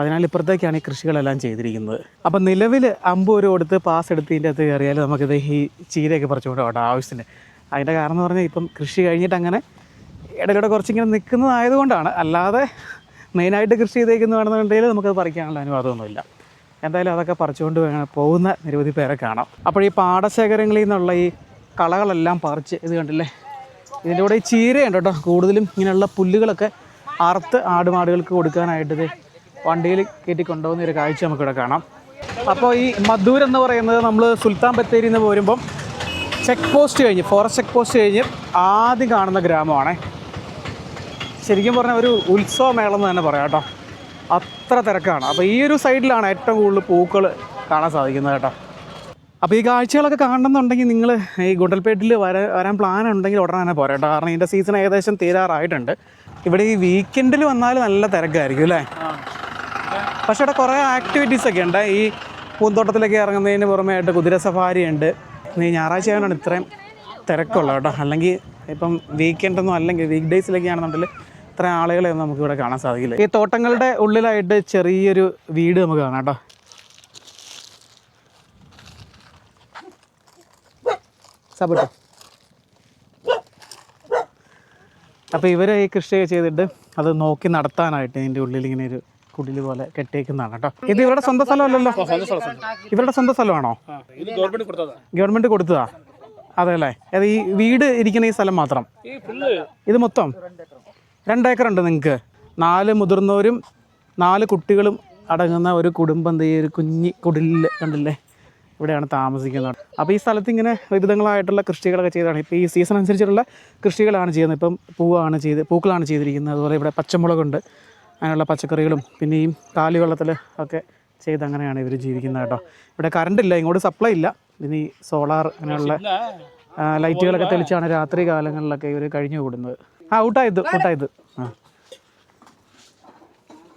അതിനാൽ ഇപ്പുറത്തേക്കാണ് ഈ കൃഷികളെല്ലാം ചെയ്തിരിക്കുന്നത്. അപ്പം നിലവിൽ 50 രൂപ കൊടുത്ത് പാസ് എടുത്തതിൻ്റെ അകത്ത് കയറിയാൽ നമുക്കിത് ഈ ചീരയൊക്കെ പറിച്ചുകൊണ്ട് കേട്ടോ ആവശ്യത്തിന്. അതിൻ്റെ കാരണം എന്ന് പറഞ്ഞാൽ ഇപ്പം കൃഷി കഴിഞ്ഞിട്ട് അങ്ങനെ ഇടയിലൂടെ കുറച്ചിങ്ങനെ നിൽക്കുന്നതായതുകൊണ്ടാണ്. അല്ലാതെ മെയിനായിട്ട് കൃഷി ചെയ്തേക്കുന്നതാണെന്നുണ്ടെങ്കിൽ നമുക്കത് പറിക്കാനുള്ള അനുവാദമൊന്നുമില്ല. എന്തായാലും അതൊക്കെ പറിച്ചുകൊണ്ട് പോകുന്ന നിരവധി പേരെ കാണാം. അപ്പോൾ ഈ പാടശേഖരങ്ങളിൽ നിന്നുള്ള ഈ കളകളെല്ലാം പറിച്ച് ഇത് കണ്ടില്ലേ, ഇതിൻ്റെ കൂടെ ഈ ചീരയുണ്ട് കേട്ടോ. കൂടുതലും ഇങ്ങനെയുള്ള പുല്ലുകളൊക്കെ അറുത്ത് ആടുമാടുകൾക്ക് കൊടുക്കാനായിട്ട് വണ്ടിയിൽ കയറ്റി കൊണ്ടുപോകുന്ന ഒരു കാഴ്ച നമുക്കിവിടെ കാണാം. അപ്പോൾ ഈ മധൂർ എന്ന് പറയുന്നത് നമ്മൾ സുൽത്താൻ ബത്തേരിയിൽ നിന്ന് പോരുമ്പം ചെക്ക് പോസ്റ്റ് കഴിഞ്ഞ്, ഫോറസ്റ്റ് ചെക്ക് പോസ്റ്റ് കഴിഞ്ഞ് ആദ്യം കാണുന്ന ഗ്രാമമാണ്. ശരിക്കും പറഞ്ഞാൽ ഒരു ഉത്സവമേളം എന്ന് തന്നെ പറയാം കേട്ടോ. അത്ര തിരക്കാണ്. അപ്പോൾ ഈ ഒരു സൈഡിലാണ് ഏറ്റവും കൂടുതൽ പൂക്കൾ കാണാൻ സാധിക്കുന്നത് കേട്ടോ. അപ്പോൾ ഈ കാഴ്ചകളൊക്കെ കാണണമെന്നുണ്ടെങ്കിൽ നിങ്ങൾ ഈ ഗുണ്ടൽപേട്ടിൽ വരാൻ പ്ലാൻ ഉണ്ടെങ്കിൽ ഉടനെ തന്നെ പോരാ കേട്ടോ. കാരണം ഇതിൻ്റെ സീസൺ ഏകദേശം തീരാറായിട്ടുണ്ട്. ഇവിടെ ഈ വീക്കെൻഡിൽ വന്നാൽ നല്ല തിരക്കായിരിക്കും അല്ലേ? പക്ഷേ ഇവിടെ കുറേ ആക്ടിവിറ്റീസൊക്കെ ഉണ്ട്. ഈ പൂന്തോട്ടത്തിലേക്ക് ഇറങ്ങുന്നതിന് പുറമെ ആയിട്ട് കുതിര സഫാരി ഉണ്ട്. ഈ ഞായറാഴ്ച ആയതുകൊണ്ടാണ് ഇത്രയും തിരക്കുള്ളത് കേട്ടോ. അല്ലെങ്കിൽ ഇപ്പം വീക്കെൻഡൊന്നും അല്ലെങ്കിൽ വീക്ക് ഡേയ്സിലൊക്കെ ആണെന്നുണ്ടെങ്കിൽ ഇത്രയും ആളുകളെയൊന്നും നമുക്കിവിടെ കാണാൻ സാധിക്കില്ല. ഈ തോട്ടങ്ങളുടെ ഉള്ളിലായിട്ട് ചെറിയൊരു വീട് നമുക്ക് കാണാം കേട്ടോ. സബട്ടോ. അപ്പോൾ ഇവർ ഈ കൃഷിയൊക്കെ ചെയ്തിട്ട് അത് നോക്കി നടത്താനായിട്ട് ഇതിൻ്റെ ഉള്ളിൽ ഇങ്ങനെ ഒരു കുടിൽ പോലെ കെട്ടിയേക്കുന്നതാണ് കേട്ടോ. ഇത് ഇവരുടെ സ്വന്തം സ്ഥലമല്ലല്ലോ? ഇവരുടെ സ്വന്തം സ്ഥലമാണോ? ഗവൺമെൻറ് കൊടുത്തതാ? അതെ അല്ലേ? അത് ഈ വീട് ഇരിക്കുന്ന ഈ സ്ഥലം മാത്രം? ഇത് മൊത്തം 2 ഏക്കറുണ്ട് നിങ്ങൾക്ക്? 4 മുതിർന്നവരും 4 കുട്ടികളും അടങ്ങുന്ന ഒരു കുടുംബം ഈ ഒരു കുഞ്ഞി കുടിലിൽ കണ്ടില്ലേ, ഇവിടെയാണ് താമസിക്കുന്നത്. അപ്പോൾ ഈ സ്ഥലത്ത് ഇങ്ങനെ വിവിധങ്ങളായിട്ടുള്ള കൃഷികളൊക്കെ ചെയ്തതാണ്. ഇപ്പോൾ ഈ സീസൺ അനുസരിച്ചുള്ള കൃഷികളാണ് ചെയ്യുന്നത്. ഇപ്പം പൂക്കളാണ് ചെയ്തിരിക്കുന്നത്. അതുപോലെ ഇവിടെ പച്ചമുളകുണ്ട്, അങ്ങനെയുള്ള പച്ചക്കറികളും പിന്നെ ഈ കാലിവെള്ളത്തിൽ ഒക്കെ ചെയ്ത് അങ്ങനെയാണ് ഇവർ ജീവിക്കുന്നത് കേട്ടോ. ഇവിടെ കറണ്ടില്ല, ഇങ്ങോട്ട് സപ്ലൈ ഇല്ല. പിന്നെ ഈ സോളാർ അങ്ങനെയുള്ള ലൈറ്റുകളൊക്കെ തെളിച്ചാണ് രാത്രി കാലങ്ങളിലൊക്കെ ഇവർ കഴിഞ്ഞു കൂടുന്നത്. ഊട്ടായത്. ആ,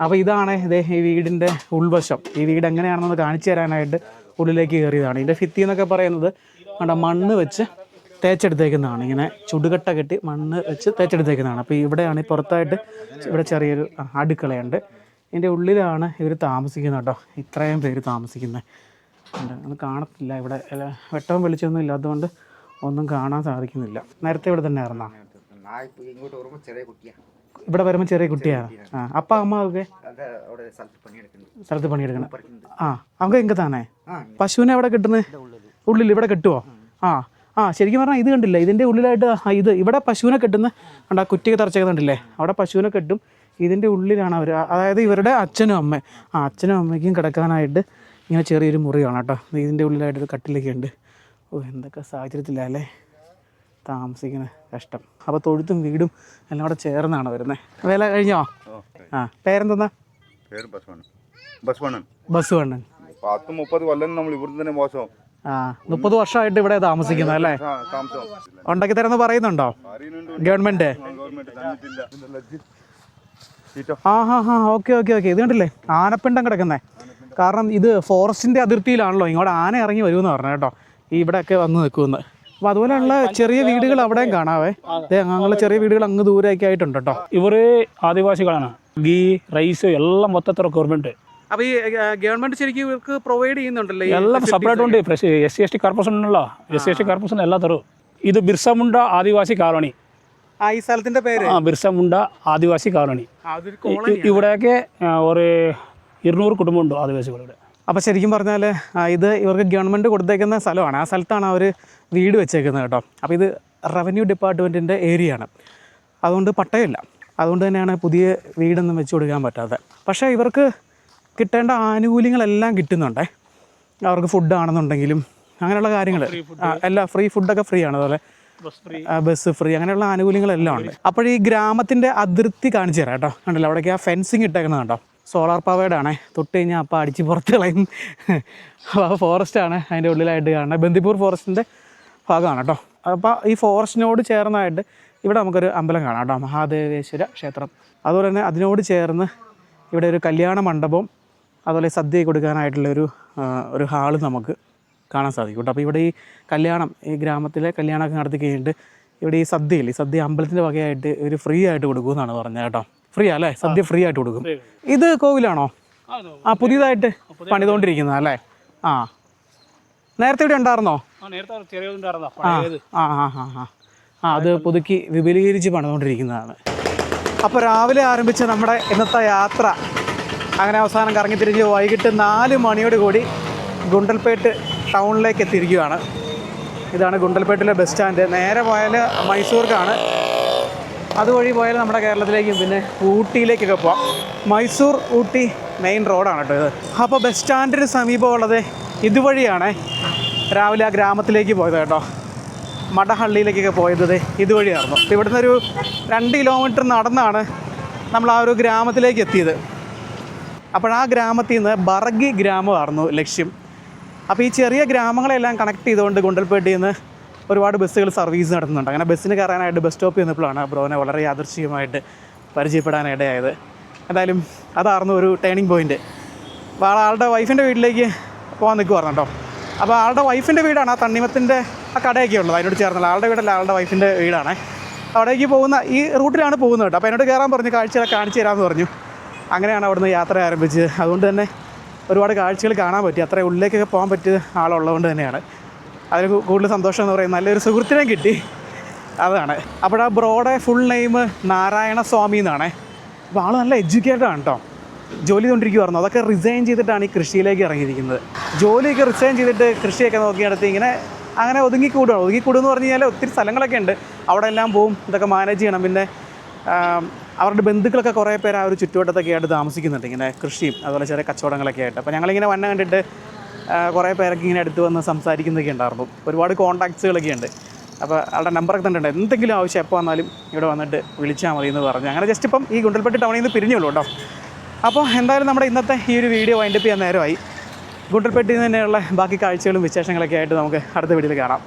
അപ്പോൾ ഇതാണ് ഇതേ ഈ വീടിൻ്റെ ഉൾവശം. ഈ വീട് എങ്ങനെയാണെന്ന് കാണിച്ചു തരാനായിട്ട് ഉള്ളിലേക്ക് കയറിയതാണ്. ഇതിൻ്റെ ഭിത്തി എന്നൊക്കെ പറയുന്നത് മണ്ണ് വെച്ച് തേച്ചെടുത്തേക്കുന്നതാണ്. ഇങ്ങനെ ചുടുകട്ട കെട്ടി മണ്ണ് വെച്ച് തേച്ചെടുത്തേക്കുന്നതാണ്. അപ്പോൾ ഇവിടെയാണ് ഈ പുറത്തായിട്ട് ഇവിടെ ചെറിയൊരു അടുക്കളയുണ്ട്. ഇതിൻ്റെ ഉള്ളിലാണ് ഇവർ താമസിക്കുന്നത് കേട്ടോ. ഇത്രയും പേര് താമസിക്കുന്നത് ഒന്നും കാണത്തില്ല. ഇവിടെ വെട്ടവും വെളിച്ചമൊന്നും ഇല്ലാത്തതുകൊണ്ട് ഒന്നും കാണാൻ സാധിക്കുന്നില്ല. നേരത്തെ ഇവിടെ തന്നെ ആയിരുന്നോ? ഇവിടെ വരുമ്പോൾ ചെറിയ കുട്ടിയാണ്. അപ്പ അമ്മ ഒക്കെ സ്ഥലത്ത് പണിയെടുക്കണം. അവർക്ക് എങ്ക താനേ പശുവിനെ എവിടെ കെട്ടുന്നത്? ഉള്ളിൽ ഇവിടെ കെട്ടുമോ? ശരിക്കും പറഞ്ഞാൽ ഇത് കണ്ടില്ലേ, ഇതിൻ്റെ ഉള്ളിലായിട്ട് ഇത് ഇവിടെ പശുവിനെ കെട്ടുന്ന ഉണ്ട്. ആ കുറ്റിയൊക്കെ തറച്ചേക്കുന്നുണ്ടല്ലേ, അവിടെ പശുവിനെ കെട്ടും. ഇതിൻ്റെ ഉള്ളിലാണ് അവർ, അതായത് ഇവരുടെ അച്ഛനും അമ്മയ്ക്കും കിടക്കാനായിട്ട് ഇങ്ങനെ ചെറിയൊരു മുറിയാണ് കേട്ടോ. ഇതിൻ്റെ ഉള്ളിലായിട്ടൊരു കട്ടിലൊക്കെ ഉണ്ട്. എന്തൊക്കെ സാഹചര്യത്തിലല്ലേ താമസിക്കുന്നത്, കഷ്ടം. അപ്പോൾ തൊഴുത്തും വീടും എല്ലാം കൂടെ ചേർന്നാണ് വരുന്നത്. വേല കഴിഞ്ഞോ? പേരെന്താ? ബസ്വണ്ണൻ. 30 കൊല്ലം നമ്മൾ ഇവിടുന്ന് തന്നെ മോശം. 30 വർഷമായിട്ട് ഇവിടെ താമസിക്കുന്നത് അല്ലേ? ഉണ്ടാക്കി തരുന്ന പറയുന്നുണ്ടോ ഗവൺമെന്റ്? ഓക്കെ. ഇത് കണ്ടില്ലേ ആനപ്പിണ്ടം കിടക്കുന്നേ. കാരണം ഇത് ഫോറസ്റ്റിന്റെ അതിർത്തിയിലാണല്ലോ, ഇങ്ങോട്ട് ആന ഇറങ്ങി വരുമെന്ന് പറഞ്ഞു കേട്ടോ. ഈ ഇവിടെയൊക്കെ വന്ന് നിൽക്കുമെന്ന്. അപ്പോൾ അതുപോലെയുള്ള ചെറിയ വീടുകൾ അവിടെയും കാണാവേ. അങ്ങനെയുള്ള ചെറിയ വീടുകൾ അങ്ങ് ദൂരമൊക്കെ ആയിട്ടുണ്ട് കേട്ടോ. ഇവർ ആദിവാസികളാണ്. ഗീ റൈസ് എല്ലാം മൊത്തത്തിൽ ഗവൺമെന്റ്. അപ്പോൾ ഈ ഗവൺമെന്റ് ശരിക്കും ഇവർക്ക് പ്രൊവൈഡ് ചെയ്യുന്നുണ്ടല്ലോ എല്ലാം സെപ്പറേറ്റ് ഉണ്ട്. SC/ST കോർപ്പറേഷൻ ഉണ്ടല്ലോ, SC/ST കോർപ്പറേഷൻ എല്ലാം തരും. ഇത് ബിർസ മുണ്ട ആദിവാസി കോളനി. ഈ സ്ഥലത്തിന്റെ പേര് ബിർസ മുണ്ട ആദിവാസി കോളനി. ഇവിടെയൊക്കെ ഒരു 200 കുടുംബമുണ്ട് ആദിവാസികളുടെ. അപ്പോൾ ശരിക്കും പറഞ്ഞാൽ ഇത് ഇവർക്ക് ഗവൺമെൻറ് കൊടുത്തേക്കുന്ന സ്ഥലമാണ്. ആ സ്ഥലത്താണ് അവർ വീട് വെച്ചേക്കുന്നത് കേട്ടോ. അപ്പോൾ ഇത് റവന്യൂ ഡിപ്പാർട്ട്മെൻറ്റിൻ്റെ ഏരിയയാണ്, അതുകൊണ്ട് പട്ടയമില്ല. അതുകൊണ്ട് തന്നെയാണ് പുതിയ വീടൊന്നും വെച്ച് കൊടുക്കാൻ പറ്റാത്തത്. പക്ഷേ ഇവർക്ക് കിട്ടേണ്ട ആനുകൂല്യങ്ങളെല്ലാം കിട്ടുന്നുണ്ടേ. അവർക്ക് ഫുഡാണെന്നുണ്ടെങ്കിലും അങ്ങനെയുള്ള കാര്യങ്ങൾ എല്ലാം ഫ്രീ, ഫുഡൊക്കെ ഫ്രീ ആണ്. അതുപോലെ ബസ് ഫ്രീ, അങ്ങനെയുള്ള ആനുകൂല്യങ്ങളെല്ലാം ഉണ്ട്. അപ്പോൾ ഈ ഗ്രാമത്തിൻ്റെ അതിർത്തി കാണിച്ചു തരാം കേട്ടോ. കണ്ടല്ലോ അവിടേക്ക് ആ ഫെൻസിങ് ഇട്ടേക്കുന്നത് കണ്ടോ. സോളാർ പവേഡാണ്. തൊട്ട് കഴിഞ്ഞാൽ അപ്പോൾ അടിച്ച് പുറത്ത് കളയും. അപ്പോൾ ഫോറസ്റ്റാണ് അതിൻ്റെ ഉള്ളിലായിട്ട് കാണുന്നത്. ബന്ദിപ്പൂർ ഫോറസ്റ്റിൻ്റെ ഭാഗമാണ് കേട്ടോ. അപ്പോൾ ഈ ഫോറസ്റ്റിനോട് ചേർന്നായിട്ട് ഇവിടെ നമുക്കൊരു അമ്പലം കാണാം കേട്ടോ, മഹാദേവേശ്വര ക്ഷേത്രം. അതുപോലെ തന്നെ അതിനോട് ചേർന്ന് ഇവിടെ ഒരു കല്യാണ മണ്ഡപവും അതുപോലെ സദ്യ കൊടുക്കാനായിട്ടുള്ളൊരു ഹാള് നമുക്ക് കാണാൻ സാധിക്കും കേട്ടോ. അപ്പോൾ ഇവിടെ ഈ കല്യാണം, ഈ ഗ്രാമത്തിലെ കല്യാണമൊക്കെ നടത്തി കഴിഞ്ഞിട്ട് ഇവിടെ ഈ സദ്യ അമ്പലത്തിൻ്റെ വകയായിട്ട് ഇവർ ഫ്രീ ആയിട്ട് കൊടുക്കുമെന്നാണ് പറഞ്ഞത് കേട്ടോ. ഫ്രീ അല്ലേ? സദ്യ ഫ്രീ ആയിട്ട് കൊടുക്കും. ഇത് കോവിലാണോ? പുതിയതായിട്ട് പണിതുകൊണ്ടിരിക്കുന്നത് അല്ലേ? നേരത്തെ ഇവിടെ ഉണ്ടായിരുന്നോ? അത് പുതുക്കി വിപുലീകരിച്ച് പണിതുകൊണ്ടിരിക്കുന്നതാണ്. അപ്പോൾ രാവിലെ ആരംഭിച്ച നമ്മുടെ ഇന്നത്തെ യാത്ര അങ്ങനെ അവസാനം കറങ്ങിത്തിരിഞ്ഞ് വൈകിട്ട് 4 മണിയോട് കൂടി ഗുണ്ടൽപേട്ട് ടൗണിലേക്ക് എത്തിയിരിക്കുകയാണ്. ഇതാണ് ഗുണ്ടൽപേട്ടിലെ ബസ് സ്റ്റാൻഡ്. നേരെ പോയാൽ മൈസൂർക്കാണ്, അതുവഴി പോയാൽ നമ്മുടെ കേരളത്തിലേക്കും പിന്നെ ഊട്ടിയിലേക്കൊക്കെ പോവാം. മൈസൂർ ഊട്ടി മെയിൻ റോഡാണ് കേട്ടോ ഇത്. അപ്പോൾ ബസ് സ്റ്റാൻഡിന് സമീപമുള്ളത് ഇതുവഴിയാണ്. രാവിലെ ആ ഗ്രാമത്തിലേക്ക് പോയത് കേട്ടോ, മടഹള്ളിയിലേക്കൊക്കെ പോയത് ഇതുവഴിയായിരുന്നു. അപ്പോൾ ഇവിടുന്ന് ഒരു 2 കിലോമീറ്റർ നടന്നാണ് നമ്മൾ ആ ഒരു ഗ്രാമത്തിലേക്ക് എത്തിയത്. അപ്പോൾ ആ ഗ്രാമത്തിൽ നിന്ന് ബർഗി ഗ്രാമമായിരുന്നു ലക്ഷ്യം. അപ്പോൾ ഈ ചെറിയ ഗ്രാമങ്ങളെല്ലാം കണക്ട് ചെയ്തുകൊണ്ട് ഗുണ്ടൽപേട്ടിൽ നിന്ന് ഒരുപാട് ബസ്സുകൾ സർവീസ് നടത്തുന്നുണ്ട്. അങ്ങനെ ബസ്സിന് കയറാനായിട്ട് ബസ് സ്റ്റോപ്പിൽ നിന്നപ്പോഴാണ് ബ്രോനെ വളരെ യാദൃശ്ചികമായിട്ട് പരിചയപ്പെടാനിടയായത്. എന്തായാലും അതായിരുന്നു ഒരു ടേണിംഗ് പോയിൻറ്റ്. അപ്പോൾ ആളുടെ വൈഫിൻ്റെ വീട്ടിലേക്ക് പോകാൻ നിൽക്കുമായിരുന്നു കേട്ടോ. അപ്പോൾ ആളുടെ വൈഫിൻ്റെ വീടാണ് ആ തണ്ണിമത്തിൻ്റെ ആ കടയൊക്കെ ഉള്ളത്, അതിനോട് ചേർന്നുള്ള ആളുടെ വീടല്ല, ആളുടെ വൈഫിൻ്റെ വീടാണ്. അവിടേക്ക് പോകുന്ന ഈ റൂട്ടിലാണ് പോകുന്നത് കേട്ടോ. അപ്പോൾ എന്നോട് കയറാൻ പറഞ്ഞു, കാഴ്ചകളൊക്കെ കാണിച്ചു തരാമെന്ന് പറഞ്ഞു. അങ്ങനെയാണ് അവിടുന്ന് യാത്ര ആരംഭിച്ചത്. അതുകൊണ്ട് തന്നെ ഒരുപാട് കാഴ്ചകൾ കാണാൻ പറ്റി. അത്ര ഉള്ളിലേക്കൊക്കെ പോകാൻ പറ്റിയ ആളുള്ളതുകൊണ്ട് തന്നെയാണ് അതിൽ കൂടുതൽ സന്തോഷം എന്ന് പറയുന്നത്. നല്ലൊരു സുഹൃത്തിനെ കിട്ടി, അതാണ്. അപ്പോൾ ആ ബ്രോയുടെ ഫുൾ നെയിം നാരായണ സ്വാമി എന്നാണ്. അപ്പോൾ ആൾ നല്ല എഡ്യൂക്കേറ്റഡ് ആണ് കേട്ടോ. ജോലി ചെയ്തുകൊണ്ടിരിക്കുമായിരുന്നു, അതൊക്കെ റിസൈൻ ചെയ്തിട്ടാണ് ഈ കൃഷിയിലേക്ക് ഇറങ്ങിയിരിക്കുന്നത്. ജോലിയൊക്കെ റിസൈൻ ചെയ്തിട്ട് കൃഷിയൊക്കെ നോക്കിയെടുത്ത് ഇങ്ങനെ അങ്ങനെ ഒതുങ്ങിക്കൂടുമെന്ന് പറഞ്ഞു കഴിഞ്ഞാൽ ഒത്തിരി സ്ഥലങ്ങളൊക്കെ ഉണ്ട്, അവിടെ എല്ലാം പോവും, ഇതൊക്കെ മാനേജ് ചെയ്യണം. പിന്നെ അവരുടെ ബന്ധുക്കളൊക്കെ കുറേ പേര് ആ ഒരു ചുറ്റുവട്ടത്തൊക്കെ ആയിട്ട് താമസിക്കുന്നുണ്ട്, ഇങ്ങനെ കൃഷിയും അതുപോലെ ചെറിയ കച്ചവടങ്ങളൊക്കെ ആയിട്ട്. അപ്പോൾ ഞങ്ങളിങ്ങനെ വന്ന കണ്ടിട്ട് കുറേ പേരൊക്കെ ഇങ്ങനെ അടുത്ത് വന്ന് സംസാരിക്കുന്നതൊക്കെ ഉണ്ടായിരുന്നു. ഒരുപാട് കോൺടാക്ട്സുകളൊക്കെ ഉണ്ട്. അപ്പോൾ ആളുടെ നമ്പറൊക്കെ തന്നിട്ടുണ്ട്, എന്തെങ്കിലും ആവശ്യം എപ്പോൾ വന്നാലും ഇവിടെ വന്നിട്ട് വിളിച്ചാൽ മതി എന്ന് പറഞ്ഞു. അങ്ങനെ ജസ്റ്റ് ഇപ്പം ഈ ഗുണ്ടൽപ്പെട്ടി ടൗണിൽ നിന്ന് പിരിഞ്ഞുള്ളൂ കേട്ടോ. അപ്പോൾ എന്തായാലും നമ്മുടെ ഇന്നത്തെ ഈ ഒരു വീഡിയോ വൈൻഡപ്പ് ചെയ്യാൻ നേരമായി. ഗുണ്ടൽപ്പെട്ടിയിൽ തന്നെയുള്ള ബാക്കി കാഴ്ചകളും വിശേഷങ്ങളൊക്കെ ആയിട്ട് നമുക്ക് അടുത്ത വീഡിയോയിൽ കാണാം.